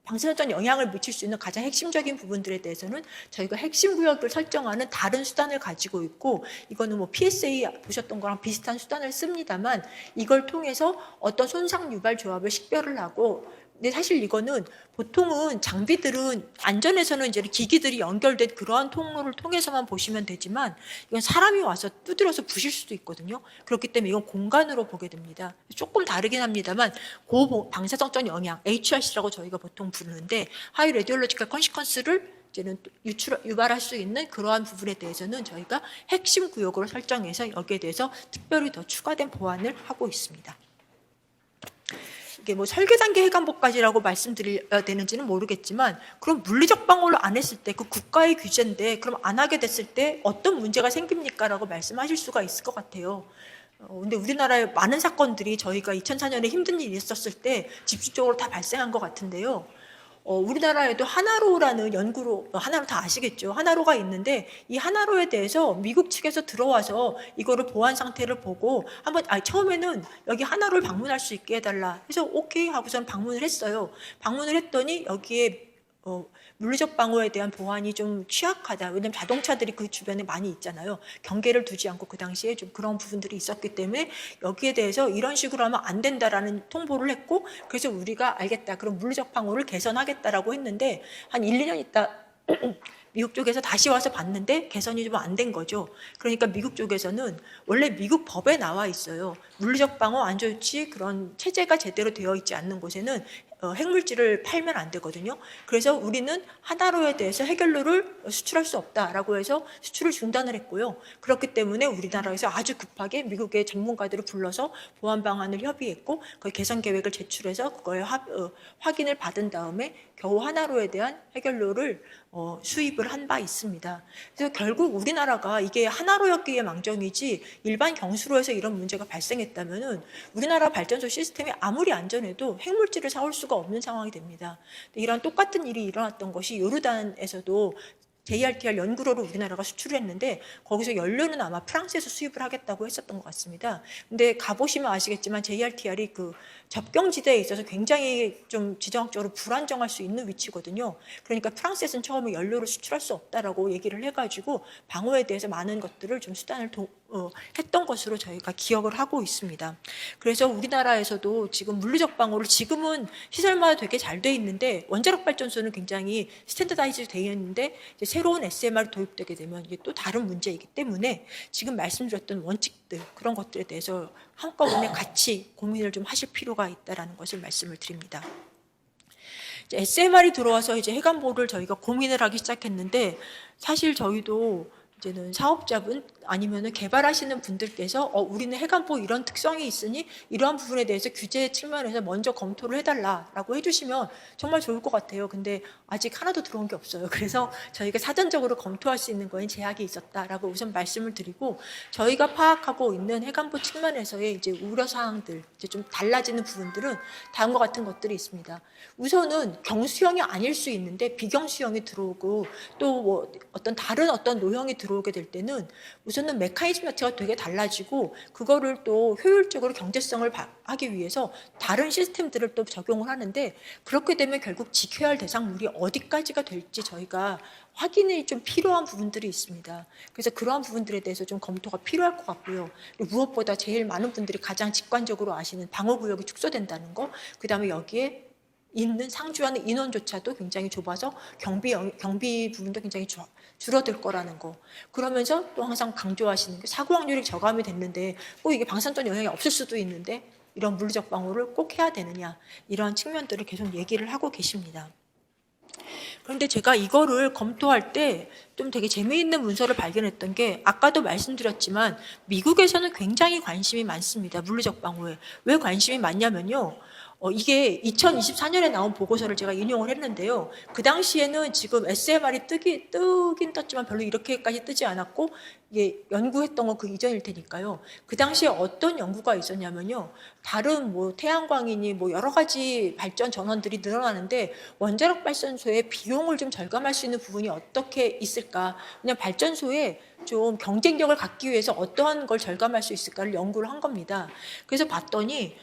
방사선 영향을 미칠 수 있는 가장 핵심적인 부분들에 대해서는 저희가 핵심 구역을 설정하는 다른 수단을 가지고 있고 이거는 뭐 PSA 보셨던 거랑 비슷한 수단을 씁니다만 이걸 통해서 어떤 손상 유발 조합을 식별을 하고 근데 사실 이거는 보통은 장비들은 안전에서는 이제 기기들이 연결된 그러한 통로를 통해서만 보시면 되지만 이건 사람이 와서 두드려서 부실 수도 있거든요. 그렇기 때문에 이건 공간으로 보게 됩니다. 조금 다르긴 합니다만 고방사성적 영향, HRC라고 저희가 보통 부르는데 하이 레디올로지컬 컨시퀀스를 이제는 유발할 수 있는 그러한 부분에 대해서는 저희가 핵심 구역으로 설정해서 여기에 대해서 특별히 더 추가된 보완을 하고 있습니다. 이게 뭐 설계 단계 해관보까지라고 말씀드려야 되는지는 모르겠지만 그럼 물리적 방어를 안 했을 때 그 국가의 규제인데 그럼 안 하게 됐을 때 어떤 문제가 생깁니까? 라고 말씀하실 수가 있을 것 같아요. 근데 우리나라의 많은 사건들이 저희가 2004년에 힘든 일이 있었을 때 집중적으로 다 발생한 것 같은데요. 우리나라에도 하나로라는 연구로, 하나로 다 아시겠죠? 하나로가 있는데 이 하나로에 대해서 미국 측에서 들어와서 이거를 보안 상태를 보고 한번 처음에는 여기 하나로를 방문할 수 있게 해달라 해서 오케이 하고서는 방문을 했어요. 방문을 했더니 여기에 물리적 방어에 대한 보안이 좀 취약하다. 왜냐하면 자동차들이 그 주변에 많이 있잖아요. 경계를 두지 않고 그 당시에 좀 그런 부분들이 있었기 때문에 여기에 대해서 이런 식으로 하면 안 된다라는 통보를 했고 그래서 우리가 알겠다. 그럼 물리적 방어를 개선하겠다라고 했는데 한 1, 2년 있다 미국 쪽에서 다시 와서 봤는데 개선이 좀 안 된 거죠. 그러니까 미국 쪽에서는 원래 미국 법에 나와 있어요. 물리적 방어 안전조치 그런 체제가 제대로 되어 있지 않는 곳에는 핵물질을 팔면 안 되거든요. 그래서 우리는 하나로에 대해서 해결로를 수출할 수 없다라고 해서 수출을 중단을 했고요. 그렇기 때문에 우리나라에서 아주 급하게 미국의 전문가들을 불러서 보안 방안을 협의했고 그 개선 계획을 제출해서 그거에 확인을 받은 다음에 겨우 하나로에 대한 해결로를 수입을 한 바 있습니다. 그래서 결국 우리나라가 이게 하나로였기에 망정이지 일반 경수로에서 이런 문제가 발생했다면은 우리나라 발전소 시스템이 아무리 안전해도 핵물질을 사올 수가 없는 상황이 됩니다. 이런 똑같은 일이 일어났던 것이 요르단에서도 JRTR 연구로를 우리나라가 수출을 했는데 거기서 연료는 아마 프랑스에서 수입을 하겠다고 했었던 것 같습니다. 근데 가보시면 아시겠지만 JRTR이 그 접경지대에 있어서 굉장히 좀 지정학적으로 불안정할 수 있는 위치거든요. 그러니까 프랑스에서는 처음에 연료를 수출할 수 없다라고 얘기를 해가지고 방어에 대해서 많은 것들을 좀 수단을 했던 것으로 저희가 기억을 하고 있습니다. 그래서 우리나라에서도 지금 물리적 방어를 지금은 시설마다 되게 잘 돼 있는데 원자력 발전소는 굉장히 스탠더다이즈 되어 있는데 이제 새로운 SMR이 도입되게 되면 이게 또 다른 문제이기 때문에 지금 말씀드렸던 원칙들 그런 것들에 대해서 한꺼번에 같이 고민을 좀 하실 필요가 있다라는 것을 말씀을 드립니다. SMR이 들어와서 이제 해관보를 저희가 고민을 하기 시작했는데 사실 저희도 이제는 사업자분 아니면은 개발하시는 분들께서 우리는 해관보 이런 특성이 있으니 이러한 부분에 대해서 규제 측면에서 먼저 검토를 해달라라고 해주시면 정말 좋을 것 같아요. 근데 아직 하나도 들어온 게 없어요. 그래서 저희가 사전적으로 검토할 수 있는 거에 제약이 있었다라고 우선 말씀을 드리고 저희가 파악하고 있는 해관보 측면에서의 이제 우려 사항들 이제 좀 달라지는 부분들은 다음과 같은 것들이 있습니다. 우선은 경수형이 아닐 수 있는데 비경수형이 들어오고 또 뭐 어떤 다른 어떤 노형이 들어오게 될 때는 우선 우선은 메커니즘 자체가 되게 달라지고 그거를 또 효율적으로 경제성을 하기 위해서 다른 시스템들을 또 적용을 하는데 그렇게 되면 결국 지켜야 할 대상물이 어디까지가 될지 저희가 확인이 좀 필요한 부분들이 있습니다. 그래서 그러한 부분들에 대해서 좀 검토가 필요할 것 같고요. 그리고 무엇보다 제일 많은 분들이 가장 직관적으로 아시는 방어구역이 축소된다는 거, 그 다음에 여기에 있는 상주하는 인원조차도 굉장히 좁아서 경비 부분도 굉장히 줄어들 거라는 거. 그러면서 또 항상 강조하시는 게 사고 확률이 저감이 됐는데 꼭 이게 방사선 영향이 없을 수도 있는데 이런 물리적 방어를 꼭 해야 되느냐, 이런 측면들을 계속 얘기를 하고 계십니다. 그런데 제가 이거를 검토할 때 좀 되게 재미있는 문서를 발견했던 게 아까도 말씀드렸지만 미국에서는 굉장히 관심이 많습니다. 물리적 방어에. 왜 관심이 많냐면요. 이게 2024년에 나온 보고서를 제가 인용을 했는데요. 그 당시에는 지금 SMR이 뜨긴 떴지만 별로 이렇게까지 뜨지 않았고 이게 연구했던 건 그 이전일 테니까요. 그 당시에 어떤 연구가 있었냐면요. 다른 뭐 태양광이니 뭐 여러 가지 발전 전원들이 늘어나는데 원자력 발전소의 비용을 좀 절감할 수 있는 부분이 어떻게 있을까? 그냥 발전소에 좀 경쟁력을 갖기 위해서 어떠한 걸 절감할 수 있을까를 연구를 한 겁니다. 그래서 봤더니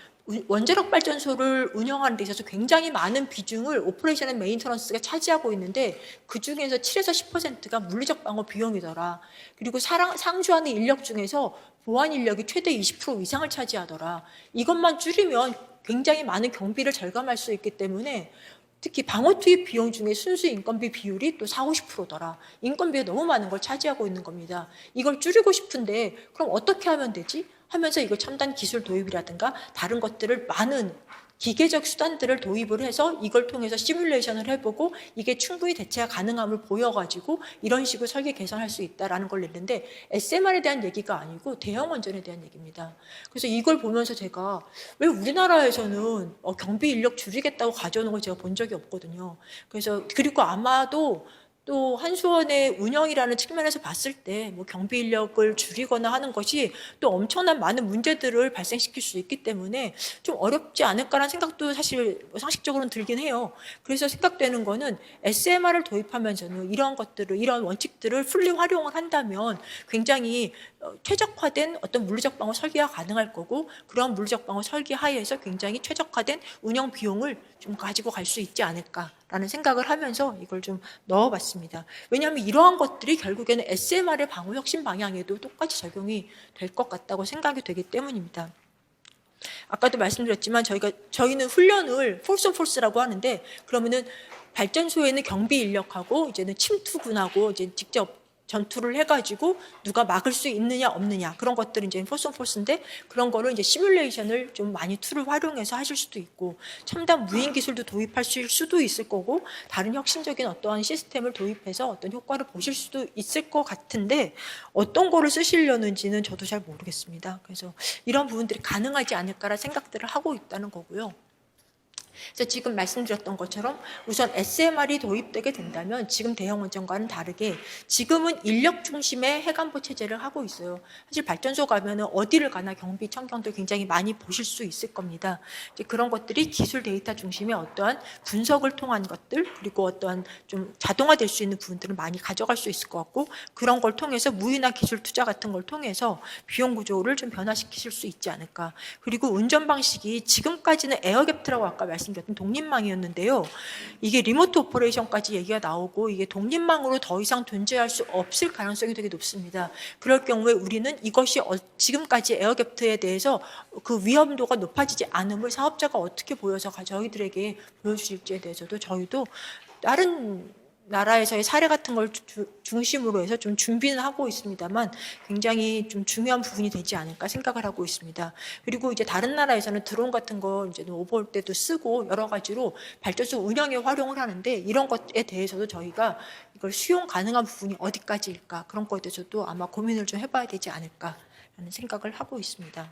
원자력 발전소를 운영하는 데 있어서 굉장히 많은 비중을 오퍼레이션 앤 메인터넌스가 차지하고 있는데 그 중에서 7에서 10%가 물리적 방어 비용이더라. 그리고 상주하는 인력 중에서 보안 인력이 최대 20% 이상을 차지하더라. 이것만 줄이면 굉장히 많은 경비를 절감할 수 있기 때문에 특히 방어 투입 비용 중에 순수 인건비 비율이 또 40, 50%더라. 인건비가 너무 많은 걸 차지하고 있는 겁니다. 이걸 줄이고 싶은데 그럼 어떻게 하면 되지? 하면서 이거 첨단 기술 도입이라든가 다른 것들을 많은 기계적 수단들을 도입을 해서 이걸 통해서 시뮬레이션을 해보고 이게 충분히 대체가 가능함을 보여가지고 이런 식으로 설계 개선할 수 있다라는 걸 냈는데 SMR에 대한 얘기가 아니고 대형 원전에 대한 얘기입니다. 그래서 이걸 보면서 제가 왜 우리나라에서는 경비 인력 줄이겠다고 가져오는 걸 제가 본 적이 없거든요. 그래서 그리고 아마도 또 한수원의 운영이라는 측면에서 봤을 때 뭐 경비 인력을 줄이거나 하는 것이 또 엄청난 많은 문제들을 발생시킬 수 있기 때문에 좀 어렵지 않을까라는 생각도 사실 상식적으로는 들긴 해요. 그래서 생각되는 거는 SMR을 도입하면서는 이런 것들을, 이런 원칙들을 풀리 활용을 한다면 굉장히 최적화된 어떤 물리적 방어 설계가 가능할 거고 그런 물리적 방어 설계 하에서 굉장히 최적화된 운영 비용을 좀 가지고 갈 수 있지 않을까라는 생각을 하면서 이걸 좀 넣어봤습니다. 왜냐하면 이러한 것들이 결국에는 SMR의 방어 혁신 방향에도 똑같이 적용이 될 것 같다고 생각이 되기 때문입니다. 아까도 말씀드렸지만 저희는 훈련을 폴스 온 폴스라고 하는데 그러면은 발전소에는 경비 인력하고 이제는 침투군하고 이제 직접 전투를 해가지고 누가 막을 수 있느냐 없느냐 그런 것들은 이제 폴스 온 폴스인데 그런 거를 이제 시뮬레이션을 좀 많이 툴을 활용해서 하실 수도 있고 첨단 무인 기술도 도입하실 수도 있을 거고 다른 혁신적인 어떠한 시스템을 도입해서 어떤 효과를 보실 수도 있을 것 같은데 어떤 거를 쓰시려는지는 저도 잘 모르겠습니다. 그래서 이런 부분들이 가능하지 않을까라는 생각들을 하고 있다는 거고요. 그래서 지금 말씀드렸던 것처럼 우선 SMR이 도입되게 된다면 지금 대형 원전과는 다르게 지금은 인력 중심의 해관보 체제를 하고 있어요. 사실 발전소 가면은 어디를 가나 경비 청경들 굉장히 많이 보실 수 있을 겁니다. 이제 그런 것들이 기술 데이터 중심의 어떠한 분석을 통한 것들 그리고 어떠한 좀 자동화될 수 있는 부분들을 많이 가져갈 수 있을 것 같고 그런 걸 통해서 무인화 기술 투자 같은 걸 통해서 비용 구조를 좀 변화시키실 수 있지 않을까. 그리고 운전 방식이 지금까지는 에어갭트라고 아까 말씀드렸던 독립망이었는데요. 이게 리모트 오퍼레이션까지 얘기가 나오고 이게 독립망으로 더 이상 존재할 수 없을 가능성이 되게 높습니다. 그럴 경우에 우리는 이것이 지금까지 에어갭트에 대해서 그 위험도가 높아지지 않음을 사업자가 어떻게 보여서 저희들에게 보여주실지에 대해서도 저희도 다른 나라에서의 사례 같은 걸 중심으로 해서 좀 준비는 하고 있습니다만 굉장히 좀 중요한 부분이 되지 않을까 생각을 하고 있습니다. 그리고 이제 다른 나라에서는 드론 같은 거 이제 오버올 때도 쓰고 여러 가지로 발전소 운영에 활용을 하는데 이런 것에 대해서도 저희가 이걸 수용 가능한 부분이 어디까지일까 그런 것에 대해서도 아마 고민을 좀 해봐야 되지 않을까라는 생각을 하고 있습니다.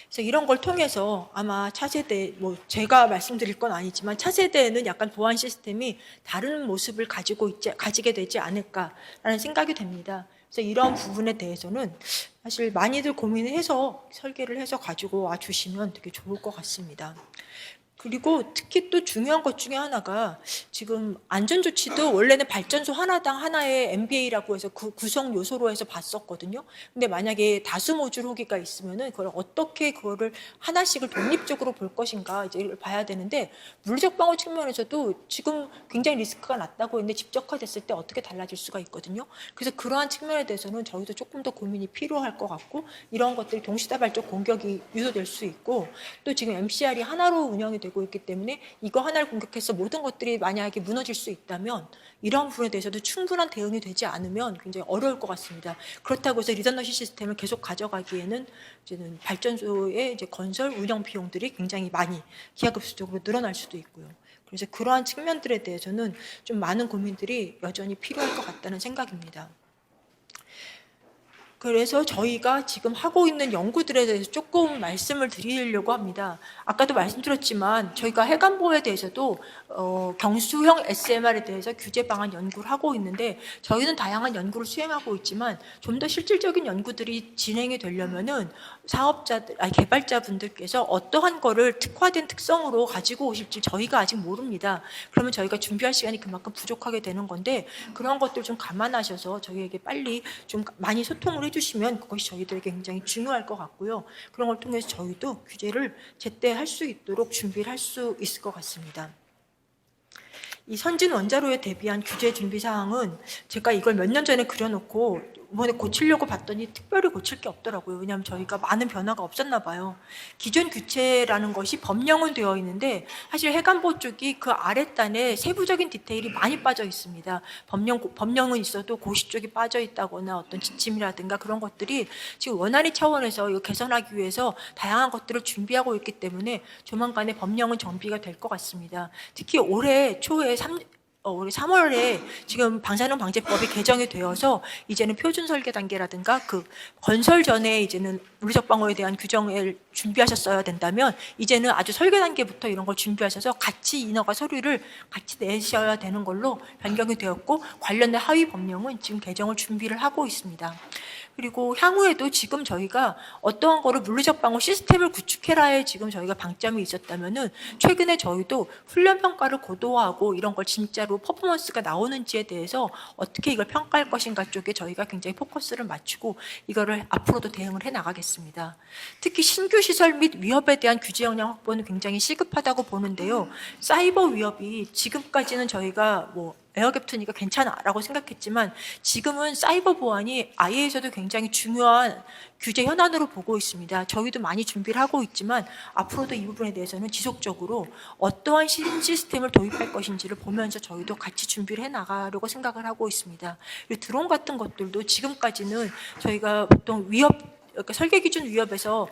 그래서 이런 걸 통해서 아마 차세대, 제가 말씀드릴 건 아니지만 차세대에는 약간 보안 시스템이 다른 모습을 가지게 되지 않을까라는 생각이 됩니다. 그래서 이런 부분에 대해서는 사실 많이들 고민을 해서 설계를 해서 가지고 와 주시면 되게 좋을 것 같습니다. 그리고 특히 또 중요한 것 중에 하나가 지금 안전조치도 원래는 발전소 하나당 하나의 MBA라고 해서 구성 요소로 해서 봤었거든요. 근데 만약에 다수 모듈 호기가 있으면은 그걸 어떻게 그거를 하나씩을 독립적으로 볼 것인가 이제 이걸 봐야 되는데, 물리적 방어 측면에서도 지금 굉장히 리스크가 낮다고 했는데 집적화됐을 때 어떻게 달라질 수가 있거든요. 그래서 그러한 측면에 대해서는 저희도 조금 더 고민이 필요할 것 같고, 이런 것들이 동시다발적 공격이 유도될 수 있고, 또 지금 MCR이 하나로 운영이 되고 있기 때문에 이거 하나를 공격해서 모든 것들이 만약에 무너질 수 있다면 이런 부분에 대해서도 충분한 대응이 되지 않으면 굉장히 어려울 것 같습니다. 그렇다고 해서 리더너시 시스템을 계속 가져가기에는 이제는 발전소의 이제 건설 운영 비용들이 굉장히 많이 기하급수적으로 늘어날 수도 있고요. 그래서 그러한 측면들에 대해서는 좀 많은 고민들이 여전히 필요할 것 같다는 생각입니다. 그래서 저희가 지금 하고 있는 연구들에 대해서 조금 말씀을 드리려고 합니다. 아까도 말씀드렸지만 저희가 해관보호에 대해서도 경수형 SMR에 대해서 규제 방안 연구를 하고 있는데, 저희는 다양한 연구를 수행하고 있지만 좀 더 실질적인 연구들이 진행이 되려면은 개발자분들께서 어떠한 거를 특화된 특성으로 가지고 오실지 저희가 아직 모릅니다. 그러면 저희가 준비할 시간이 그만큼 부족하게 되는 건데, 그런 것들 좀 감안하셔서 저희에게 빨리 좀 많이 소통을 해주시면 그것이 저희들에게 굉장히 중요할 것 같고요. 그런 걸 통해서 저희도 규제를 제때 할 수 있도록 준비를 할 수 있을 것 같습니다. 이 선진 원자로에 대비한 규제 준비 사항은 제가 이걸 몇 년 전에 그려놓고 이번에 고치려고 봤더니 특별히 고칠 게 없더라고요. 왜냐하면 저희가 많은 변화가 없었나 봐요. 기존 규제라는 것이 법령은 되어 있는데 사실 해관보 쪽이 그 아랫단에 세부적인 디테일이 많이 빠져 있습니다. 법령은 있어도 고시 쪽이 빠져 있다거나 어떤 지침이라든가 그런 것들이 지금 원안위 차원에서 이거 개선하기 위해서 다양한 것들을 준비하고 있기 때문에 조만간에 법령은 정비가 될 것 같습니다. 특히 올해 초에 우리 3월에 지금 방사능 방제법이 개정이 되어서 이제는 표준 설계 단계라든가 그 건설 전에 이제는 물리적 방어에 대한 규정을 준비하셨어야 된다면 이제는 아주 설계 단계부터 이런 걸 준비하셔서 같이 인허가 서류를 같이 내셔야 되는 걸로 변경이 되었고, 관련된 하위 법령은 지금 개정을 준비를 하고 있습니다. 그리고 향후에도 지금 저희가 어떠한 거를 물리적 방어 시스템을 구축해라에 지금 저희가 방점이 있었다면은 최근에 저희도 훈련 평가를 고도화하고 이런 걸 진짜로 퍼포먼스가 나오는지에 대해서 어떻게 이걸 평가할 것인가 쪽에 저희가 굉장히 포커스를 맞추고 이거를 앞으로도 대응을 해 나가겠습니다. 특히 신규 시설 및 위협에 대한 규제 역량 확보는 굉장히 시급하다고 보는데요. 사이버 위협이 지금까지는 저희가 에어갭 투니까 괜찮아라고 생각했지만 지금은 사이버 보안이 IA에서도 굉장히 중요한 규제 현안으로 보고 있습니다. 저희도 많이 준비를 하고 있지만 앞으로도 이 부분에 대해서는 지속적으로 어떠한 시스템을 도입할 것인지를 보면서 저희도 같이 준비를 해나가려고 생각을 하고 있습니다. 드론 같은 것들도 지금까지는 저희가 보통 그러니까 설계 기준 위협에서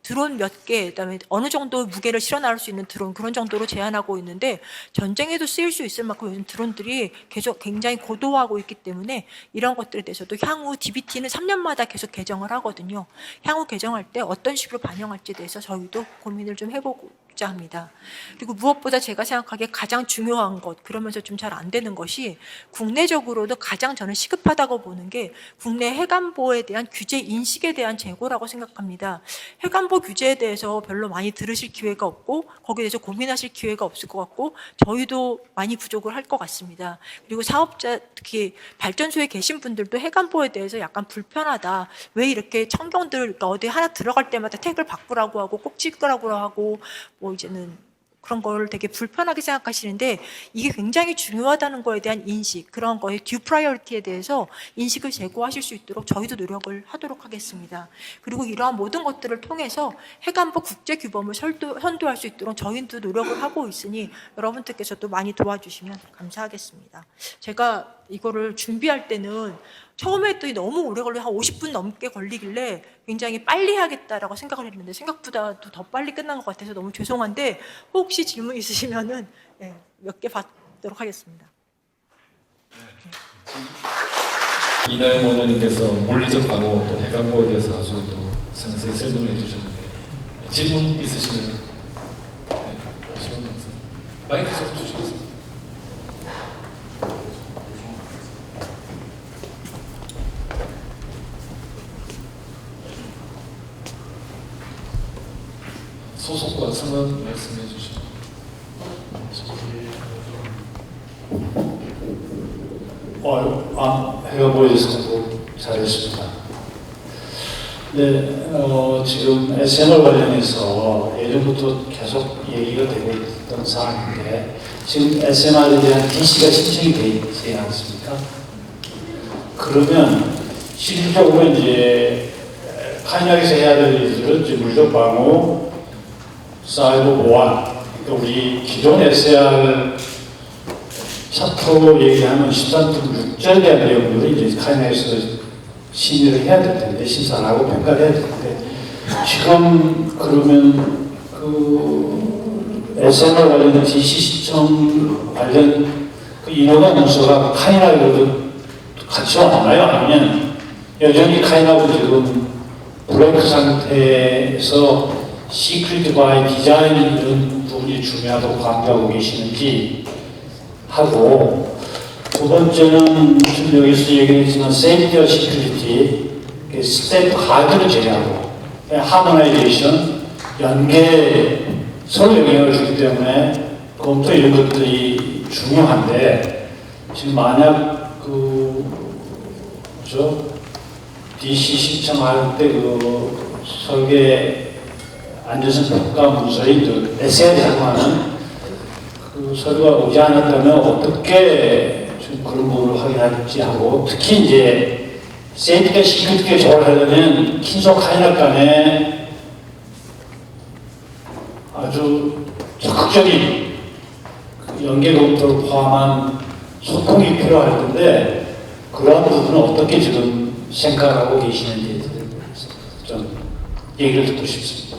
드론 몇 개, 그다음에 어느 정도 무게를 실어 나올 수 있는 드론 그런 정도로 제한하고 있는데, 전쟁에도 쓰일 수 있을 만큼 요즘 드론들이 계속 굉장히 고도화하고 있기 때문에 이런 것들에 대해서도 향후 DBT는 3년마다 계속 개정을 하거든요. 향후 개정할 때 어떤 식으로 반영할지에 대해서 저희도 고민을 좀 해보고자 합니다. 그리고 무엇보다 제가 생각하기에 가장 중요한 것, 그러면서 좀 잘 안 되는 것이 국내적으로도 가장 저는 시급하다고 보는 게 국내 해관보에 대한 규제 인식에 대한 제고라고 생각합니다. 해관보 규제에 대해서 별로 많이 들으실 기회가 없고 거기에 대해서 고민하실 기회가 없을 것 같고 저희도 많이 부족을 할 것 같습니다. 그리고 사업자 특히 발전소에 계신 분들도 해관보에 대해서 약간 불편하다. 왜 이렇게 청경들 그러니까 어디 하나 들어갈 때마다 태그를 바꾸라고 하고 꼭 찍으라고 하고 이제는 그런 걸 되게 불편하게 생각하시는데, 이게 굉장히 중요하다는 거에 대한 인식, 그런 거에 듀 프라이어리티에 대해서 인식을 제고하실 수 있도록 저희도 노력을 하도록 하겠습니다. 그리고 이러한 모든 것들을 통해서 해관보 국제 규범을 선도할 수 있도록 저희도 노력을 하고 있으니 여러분들께서도 많이 도와주시면 감사하겠습니다. 제가 이거를 준비할 때는 처음에 했더니 너무 오래 걸려 한 50분 넘게 걸리길래 굉장히 빨리 해야겠다라고 생각을 했는데 생각보다 더 빨리 끝난 것 같아서 너무 죄송한데, 혹시 질문 있으시면은 몇 개 받도록 하겠습니다. 이나영 원장님께서 물리적 방어 또 해관보에 대해서 아주 또 상세히 설명해 주셨는데 질문 있으시면 마이크 좀 주시겠습니다. 소속과 성함 말씀해 주시면. 해가 보여서 잘했습니다. 네, 지금 SMR 관련해서 예전부터 계속 얘기가 되고 있던 사항인데, 지금 SMR에 대한 DC가 신청이 돼 있지 않습니까? 그러면 실질적으로 이제 카이나에서 해야 될 일들은 이제 물적 방어, 사이버 보안, 그러니까 우리 기존 SR 챕터로 얘기하는 13.6절에 대한 내용들을 이제 카이나에서 심의를 해야 될 텐데, 심사를 하고 평가를 해야 될 텐데, 지금 그러면 그 SMR 관련된 DC 신청 관련 그 인허가 문서가 카이나하고도 같이 왔나요? 아니면 여전히 카이나하고 지금 블랭크 상태에서 시크릿 바이 디자인 이런 부분이 중요하다고 강조하고 계시는지 하고, 두 번째는 지금 여기서 얘기했지만 세이프티와 시큐리티, 스텝 가드를 제외하고 하모나이제이션, 연계 서로 영향을 주기 때문에 검토 이런 것들이 중요한데, 지금 만약 DC 신청할 때 설계 안전성 평가 문서인 SL이 사용하는 서류가 오지 않았다면 어떻게 좀 그런 부분을 확인할지 하고, 특히 이제 세이프티와 시큐리티가 조합하려면 킨소 카이나 간에 아주 적극적인 연계 검토를 포함한 소통이 필요할 텐데, 그러한 부분은 어떻게 지금 생각하고 계시는지 좀 얘기를 듣고 싶습니다.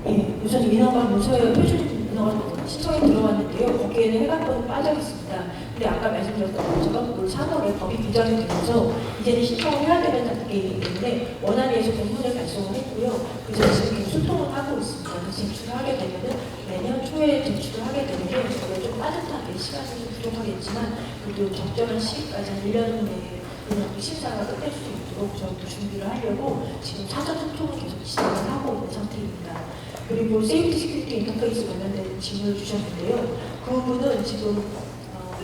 네, 우선 인허가 문서에 표준 인허가 신청이 들어왔는데요. 거기에는 해관법은 빠져 있습니다. 근데 아까 말씀드렸던 것처럼 올 3월에 법이 규정이 되면서 이제는 신청을 해야 되는 단계이기 때문에 원안위에서 공문을 발송을 했고요. 그래서 지금 계속 소통을 하고 있습니다. 제출을 하게 되면은 내년 초에 제출을 하게 되면은 저희가 좀 빠듯하게 시간이 좀 부족하겠지만 그래도 적절한 시기까지 한 1년 내에 심사가 끝낼 수 있도록 저희도 준비를 하려고 지금 사전 소통을 계속 진행을 하고 있는 상태입니다. 그리고 세이프티 시큐리티 인터페이스 관련된 질문을 주셨는데요. 그 부분은 지금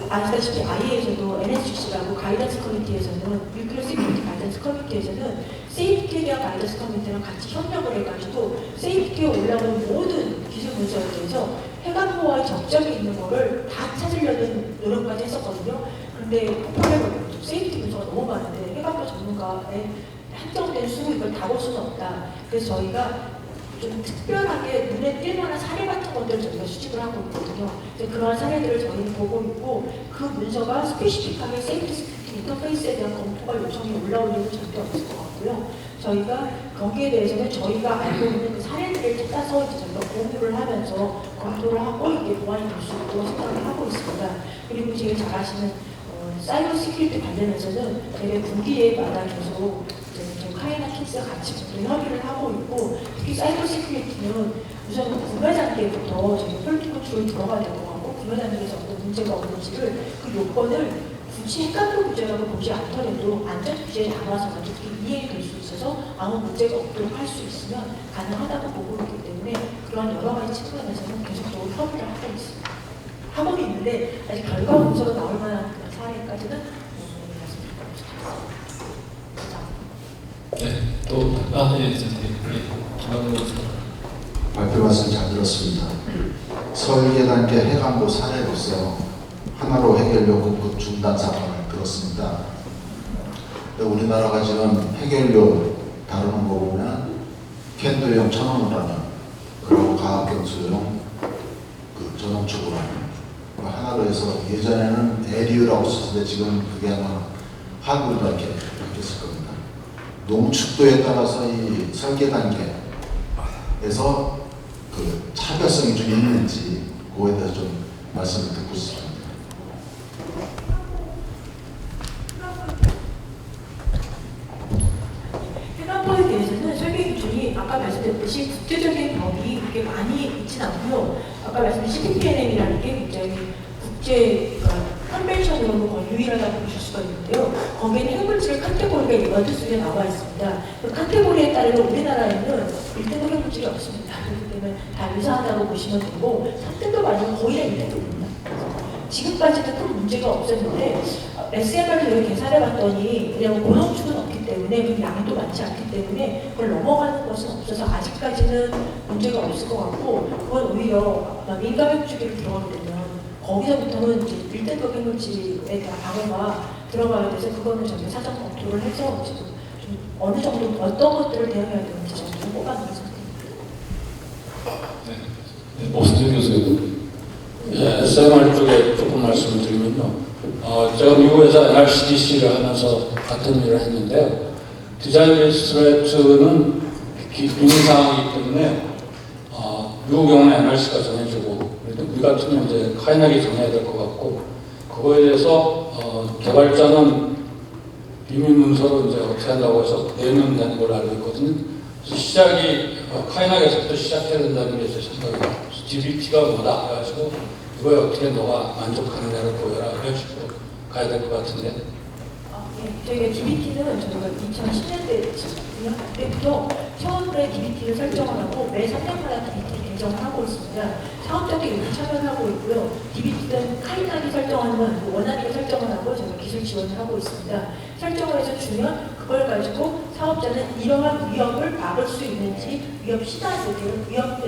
아시다시피 IA에서도 NSGC라고 가이던스 커미티에서는 뉴클리어 시큐리티 가이던스 커미티에서는 세이프티에 대한 가이던스 커미티랑 같이 협력을 해가지고 세이프티에 올라오는 모든 기술 문서에 대해서 해관보호와의 적정이 있는 거를 다 찾으려는 노력까지 했었거든요. 근데 폭발해버리고 세이프티 문서가 너무 많은데 해관보 전문가의 한정된 수로 이걸 다 볼 수는 없다. 그래서 저희가 좀 특별하게 눈에 띌 만한 사례 같은 것들을 저희가 수집을 하고 있거든요. 그러한 사례들을 저희는 보고 있고, 그 문서가 스페시픽하게 세이프티 인터페이스에 대한 검토가 요청이 올라올 일은 절대 없을 것 같고요. 저희가 거기에 대해서는 저희가 알고 있는 그 사례들을 찾아서 이제 저희가 공유를 하면서 검토를 하고 이게 보완이 될 수 있도록 생각을 하고 있습니다. 그리고 제일 잘 아시는 사이버 시큐리티 관련해서는 되게 분기마다 계속 카이나 킨스가 같이 협의를 하고 있고, 특히 사이버 시큐리티는 우선 구매 단계부터 저희 폴리티 컨트롤이 들어가야 될 것 같고, 구매 단계에서 어떤 문제가 없는지를 그 요건을 굳이 핵관도 규제라고 보지 않더라도 안전 규제에 담아서 어떻게 이해될 수 있어서 아무 문제가 없도록 할 수 있으면 가능하다고 보고 있기 때문에 그런 여러 가지 측면에서는 계속적으로 협의를 하고 있습니다. 하고 있는데 아직 결과 문서가 나올 만한 그런 사례까지는 네, 또 선생님, 김학무 발표 말씀 잘 들었습니다. 설계 단계 해관보 사례로서 하나로 해결료 공급 중단 사건을 들었습니다. 우리나라가 지금 해결료 다루는 거 보면 캔도형 천원으로 하는, 그리고 가학경수용 전원축으로 하는 하나로 해서, 예전에는 에리유라고 썼는데 지금 그게 아마 한글로 이렇게 바뀌었을 겁니다. 농축도에 따라서 이 설계 단계에서 그 차별성이 좀 있는지 그거에 대해서 좀 말씀을 듣고 싶습니다. 해관보에 대해서는 설계 기준이 아까 말씀드렸듯이 국제적인 법이 그렇게 많이 있진 않고요. 아까 말씀드린 CPPNM이라는 게 굉장히 국제 컨벤션으로 유일하다고 보실 수가 있는데요. 거기에는 핵물질 카테고리가 12수에 나와 있습니다. 그 카테고리에 따르면 우리나라에는 1등급 핵물질이 없습니다. 그렇기 때문에 다 유사하다고 보시면 되고, 3등급 아니면 거의 다 1등급입니다. 지금까지는 큰 문제가 없었는데 SMR을 저희 계산해 봤더니 왜냐면 고농축은 없기 때문에 그 양도 많지 않기 때문에 그걸 넘어가는 것은 없어서 아직까지는 문제가 없을 것 같고 그건 오히려 민감형 주기를 들어가게 되면 거기서부터는 이제 1등급 해물지에 대한 방어가 들어가야 돼서 그거는 저희 사전 검토를 해서 지금 좀 어느 정도 어떤 것들을 대응해야 되는지 좀 뽑아놓은 상태입니다. 오승준 교수. SMR 쪽에 조금 말씀을 드리면요. 제가 미국에서 NRCDC를 하면서 같은 일을 했는데요. 디자인 베이스 스트레이트는 비밀사항이기 때문에 미국 경우는 NRC가 정해주고 우리 같은 경우는 이제 카이나기 정해야 될 것 같고 그거에 대해서 개발자는 비밀 문서로 이제 어떻게 한다고 해서 내면 되는 걸로 알고 있거든요. 그래서 시작이 카이나기에서부터 시작해야 된다는 게 제 생각이에요. DBT가 뭐다 해가지고 이거에 어떻게 너가 만족하느냐를 보여라 해가지고 가야 될 것 같은데. 저희가 DBT는 저희가 2010년대 때부터 처음에 DBT를 설정을 하고 매 3년마다 DBT 개정을 하고 있습니다. 사업자도 여기 참여를 하고 있고요. DBT는 카이나기 설정하는 원하게 설정을 하고 저희가 기술 지원을 하고 있습니다. 설정을 해서 주면 그걸 가지고 사업자는 이러한 위협을 막을 수 있는지 위협에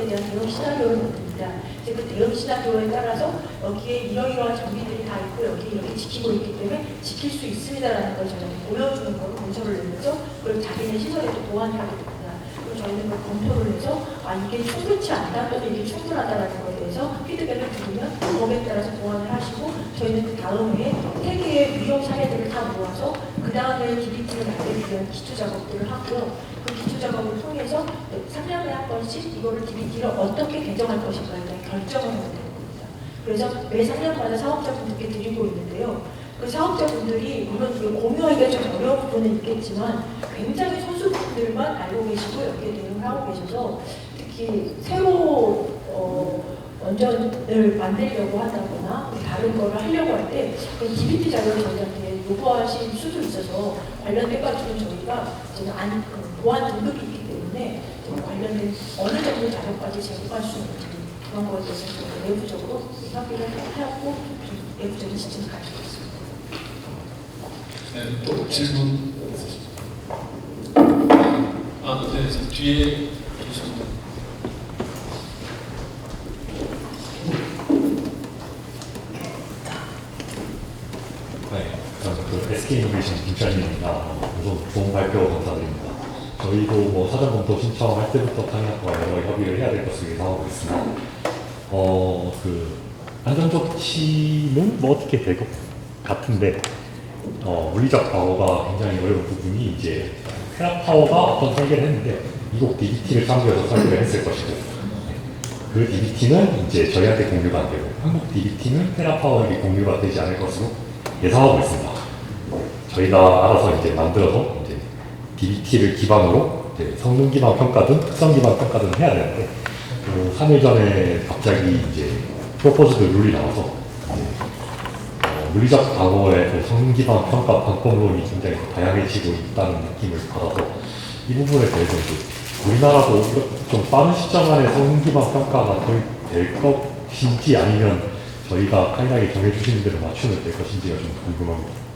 대한 대응 시나리오를 만듭니다. 그 대응 시나리오에 따라서 여기에 이러이러한 장비들이 다 있고 여기 이렇게 지키고 있기 때문에 지킬 수 있습니다라는 걸 저희가 보여주는 거로 문서를 내면서 그걸 자기네 시설에도 보완을 하게 됩니다. 그리고 저희는 그 검토를 해서 이게 충분치 않다 또는 이게 충분하다라는 것에 대해서 피드백을 드리면 법에 따라서 보완을 하시고 저희는 그 다음에 3개의 위협 사례들을 다 모아서 그 다음에 DBT를 만들기 위한 기초 작업들을 하고요. 그 기초 작업을 통해서 3년에 한 번씩 이거를 DBT를 어떻게 개정할 것인가에 대한 결정을 하게 되는 겁니다. 그래서 매 3년마다 사업자분들께 드리고 있는데요. 그 사업자분들이 물론 이게 공유하기가 좀 어려운 부분은 있겠지만 굉장히 소수분들만 알고 계시고 여기에 대응을 하고 계셔서 특히 새로 원전을 만들려고 한다거나 다른 거를 하려고 할 때 그 DBT 자료를 저희한테 요구하신 수도 있어서 관련돼가지고 저희가 지금 보안 등급이 있기 때문에 관련된 어느 정도 자료까지 제공할 수 있는지 그런 거에 대해서 내부적으로 협의를 하고 내부적인 시스템을 가지고 있습니다. 네, 또 질문 있으십니까? 네, 뒤에 계십니다. 네, 저는 SK이노베이션 김찬입니다. 우선 좋은 발표 감사드립니다. 저희도 뭐 사전 검토 신청할 때부터 당연과 여러 협의를 해야 될 것을 예상하고 있습니다. 안전 조치는 뭐 어떻게 될 것 같은데, 물리적 방어가 굉장히 어려운 부분이 이제 테라파워가 어떤 설계를 했는데 미국 DBT를 참고해서 설계를 했을 것이고, 그 DBT는 이제 저희한테 공유가 안 되고 한국 DBT는 테라파워에게 공유가 되지 않을 것으로 예상하고 있습니다. 저희가 알아서 이제 만들어서 이제 DBT를 기반으로 이제 성능 기반 평가든 특성 기반 평가든 해야 되는데, 3일 전에 갑자기 이제 프로포즈드 룰이 나와서 물리적 방어의 성능 기반 평가 방법론이 굉장히 다양해지고 있다는 느낌을 받아서 이 부분에 대해서 이제 우리나라도 좀 빠른 시점 안에 성능 기반 평가가 거의 될 것인지 아니면 저희가 카이나게 정해주시는 대로 맞추면 될 것인지가 좀 궁금합니다.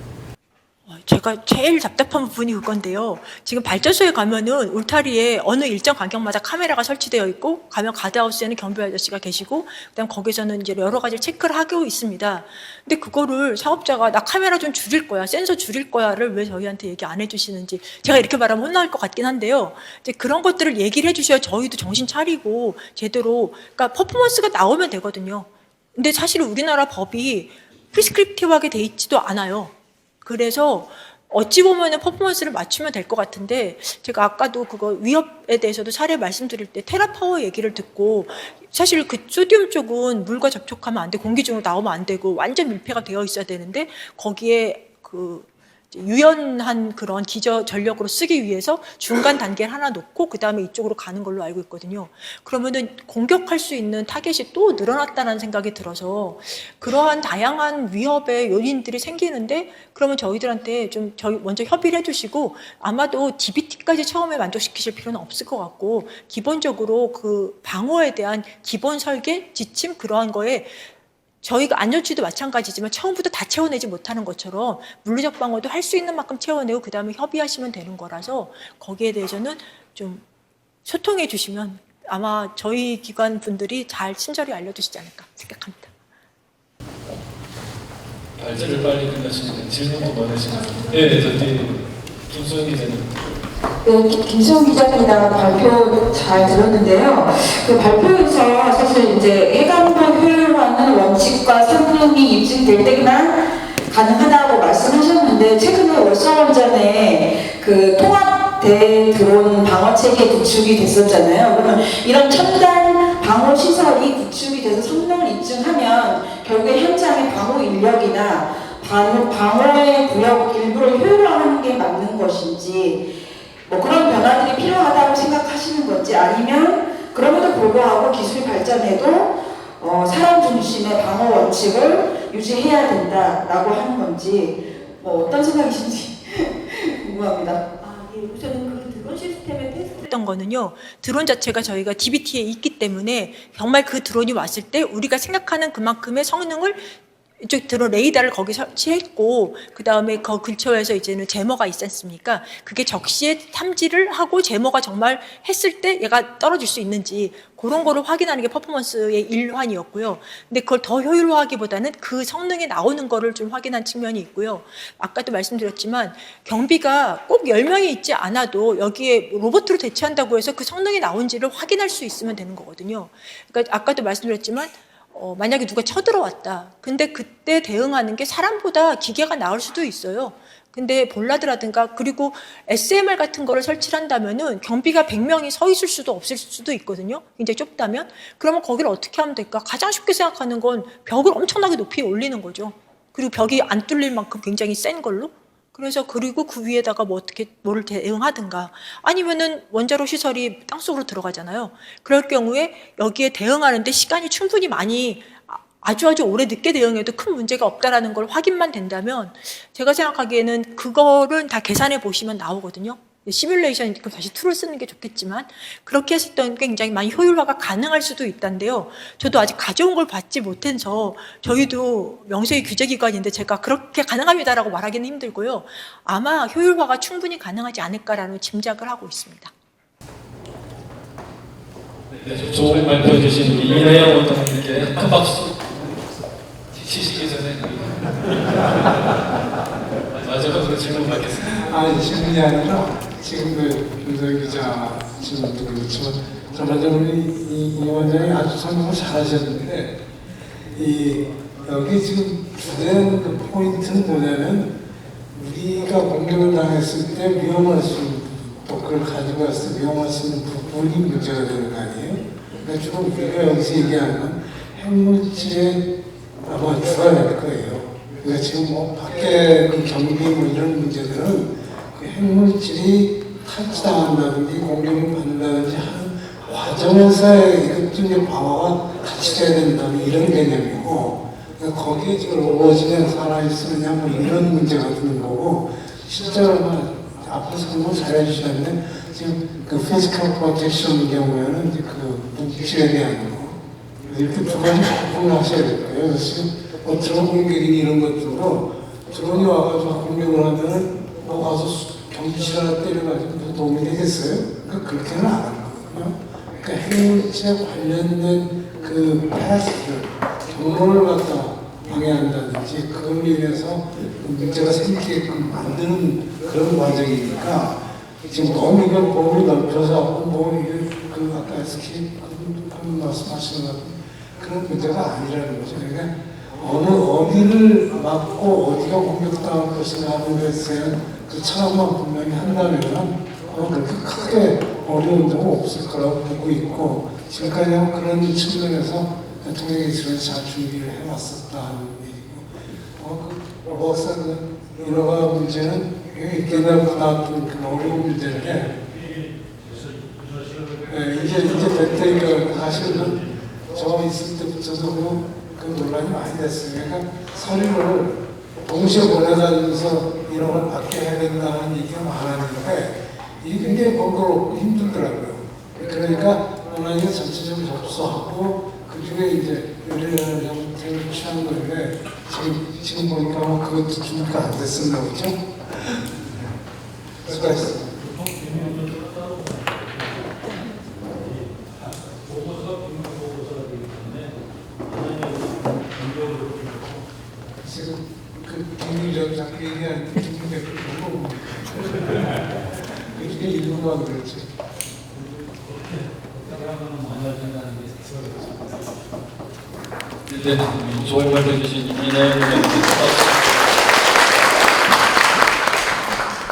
제가 제일 답답한 부분이 그건데요. 지금 발전소에 가면은 울타리에 어느 일정 간격마다 카메라가 설치되어 있고, 가면 가드하우스에는 경비 아저씨가 계시고, 그다음 거기서는 이제 여러 가지 체크를 하고 있습니다. 근데 그거를 사업자가 나 카메라 좀 줄일 거야, 센서 줄일 거야를 왜 저희한테 얘기 안 해주시는지, 제가 이렇게 말하면 혼날 것 같긴 한데요. 이제 그런 것들을 얘기를 해주셔야 저희도 정신 차리고 제대로, 그러니까 퍼포먼스가 나오면 되거든요. 근데 사실 우리나라 법이 프리스크립티브하게 돼 있지도 않아요. 그래서 어찌 보면은 퍼포먼스를 맞추면 될 것 같은데, 제가 아까도 그거 위협에 대해서도 사례 말씀드릴 때 테라파워 얘기를 듣고, 사실 그 소디움 쪽은 물과 접촉하면 안 돼, 공기 중으로 나오면 안 되고 완전 밀폐가 되어 있어야 되는데, 거기에 그 유연한 그런 기저 전력으로 쓰기 위해서 중간 단계를 하나 놓고 그 다음에 이쪽으로 가는 걸로 알고 있거든요. 그러면은 공격할 수 있는 타겟이 또 늘어났다는 생각이 들어서 그러한 다양한 위협의 요인들이 생기는데, 그러면 저희들한테 좀 먼저 협의를 해주시고, 아마도 DBT까지 처음에 만족시키실 필요는 없을 것 같고, 기본적으로 그 방어에 대한 기본 설계, 지침 그러한 거에 저희가 안전추도 마찬가지지만 처음부터 다 채워내지 못하는 것처럼 물리적 방어도 할 수 있는 만큼 채워내고 그 다음에 협의하시면 되는 거라서 거기에 대해서는 좀 소통해 주시면 아마 저희 기관 분들이 잘 친절히 알려주시지 않을까 생각합니다. 발제를 빨리 끝내시는데 질문도 많으시네요. 네, 저 뒤에 김수영 기자님. 네, 김수영 기자입니다. 발표 잘 들었는데요. 그 발표에서 사실 이제 해관과 효율화는 원칙과 성능이 입증될 때만 가능하다고 말씀하셨는데 최근에 월성원전에 그 통합대 드론 방어 체계 구축이 됐었잖아요. 그러면 이런 첨단 방어 시설이 구축이 돼서 성능을 입증하면 결국에 현장의 방어 인력이나 방어의 구역 일부를 효율화하는 게 맞는 것인지 뭐 그런 변화들이 필요하다고 생각하시는 건지 아니면 그럼에도 불구하고 기술이 발전해도 사람 중심의 방어 원칙을 유지해야 된다라고 하는 건지 뭐 어떤 생각이신지 궁금합니다. 우선은 그 드론 시스템에 테스트했던 거는요. 드론 자체가 저희가 DBT에 있기 때문에 정말 그 드론이 왔을 때 우리가 생각하는 그만큼의 성능을 이쪽 드론 레이더를 거기 설치했고 그 다음에 그 근처에서 이제는 제머가 있지 않습니까? 그게 적시에 탐지를 하고 제머가 정말 했을 때 얘가 떨어질 수 있는지 그런 거를 확인하는 게 퍼포먼스의 일환이었고요. 근데 그걸 더 효율화하기보다는 그 성능에 나오는 거를 좀 확인한 측면이 있고요. 아까도 말씀드렸지만 경비가 꼭 10명이 있지 않아도 여기에 로봇으로 대체한다고 해서 그 성능이 나온지를 확인할 수 있으면 되는 거거든요. 그러니까 아까도 말씀드렸지만 만약에 누가 쳐들어왔다. 근데 그때 대응하는 게 사람보다 기계가 나을 수도 있어요. 근데 볼라드라든가 그리고 SMR 같은 거를 설치를 한다면은 경비가 100명이 서 있을 수도 없을 수도 있거든요. 굉장히 좁다면. 그러면 거기를 어떻게 하면 될까? 가장 쉽게 생각하는 건 벽을 엄청나게 높이 올리는 거죠. 그리고 벽이 안 뚫릴 만큼 굉장히 센 걸로. 그래서 그리고 그 위에다가 뭐 어떻게 뭐를 대응하든가 아니면은 원자로 시설이 땅속으로 들어가잖아요. 그럴 경우에 여기에 대응하는데 시간이 충분히 많이 아주 오래 늦게 대응해도 큰 문제가 없다라는 걸 확인만 된다면 제가 생각하기에는 그거를 다 계산해 보시면 나오거든요. 시뮬레이션 다시 툴을 쓰는 게 좋겠지만 그렇게 했을 때 굉장히 많이 효율화가 가능할 수도 있다는데요. 저도 아직 가져온 걸 받지 못해서 저희도 명세의 규제기관인데 제가 그렇게 가능합니다라고 말하기는 힘들고요. 아마 효율화가 충분히 가능하지 않을까라는 짐작을 하고 있습니다. 네, 좋은 발표해 주신 우리 이나영 원장님께 큰 박수 치시기 전에 마지막으로 질문 받겠습니다. 아니 질문이 아니라 지금 그 김소영 기자 질문도 그렇지만 전반적으로 이 원장이 아주 설명을 잘하셨는데 여기 지금 주된 그 포인트는 뭐냐면 우리가 공격을 당했을 때 위험할 수 있는 또 그걸 가지고 왔을 때 위험할 수 있는 부분이 문제가 되는 거 아니에요? 그러니까 주로 우리가 여기서 얘기하는 건 핵물질의 아마 주가 될 거예요. 그러니까 지금 뭐 밖에 그 경비 뭐 이런 문제들은 그 핵물질이 탈취당한다든지 공격을 받는다든지 하는 과정에서의 이것도 이제 방어가 같이 돼야 된다는 이런 개념이고 그러니까 거기에 지금 로봇이 살아있으느냐 뭐 이런 문제가 드는 거고 실제로 앞으로 설명 잘 해주셨는데 지금 그 피지컬 프로텍션 경우에는 이제 그 물질에 대한 거 이렇게 두 가지 구분을 하셔야 될 거예요. 그래서 지금 뭐 드론 공격이니 이런 것들도 드론이 와가지고 공격을 하면은 뭐 가서 경비실 하나 때려가지고 무슨 도움이 되겠어요? 그러니까 그렇게는 안 하는 거거든요. 그러니까 핵물질에 관련된 그 패스를 경로를 갖다 방해한다든지 그걸로 인해서 문제가 생기게끔 만드는 그런 과정이니까 지금 너무 이걸 범위 넓혀서 뭐 이게 그 아까 SK 그 말씀하시는 것 같은 그런 문제가 아니라는 거죠. 그러니까 어디를 막고 어디가 공격당할 것인가 하는 것에 대한 그 차원만 분명히 한다면 그렇게 크게 어려운 점은 없을 거라고 보고 있고 지금까지 그런 측면에서 대통령이 잘 준비를 해왔었다는 얘기고 그 박사는 인허가 문제는 옛날부터 나왔던 그 어려운 문제인데 이제 됐다니까 사실은 저 있을 때부터도 그 논란이 많이 됐어요. 그러니까 서류를 동시에 보내다니면서 이런 걸 받게 해야 된다는 얘기가 많았는데 이게 굉장히 번거롭고 힘들더라고요. 그러니까 온라인에 전체적으로 접수하고 그 중에 이제 요리를 좀 선생님 취한 건데 지금 보니까 뭐 그것도 준비가 안 됐었나 보죠? 수고하셨습니다. 지금 그 비밀적 자꾸 얘기한 중국의 그거 그게 일부만 그랬지. 네, 좋은 말씀 해주신 이나영 의원님께 박수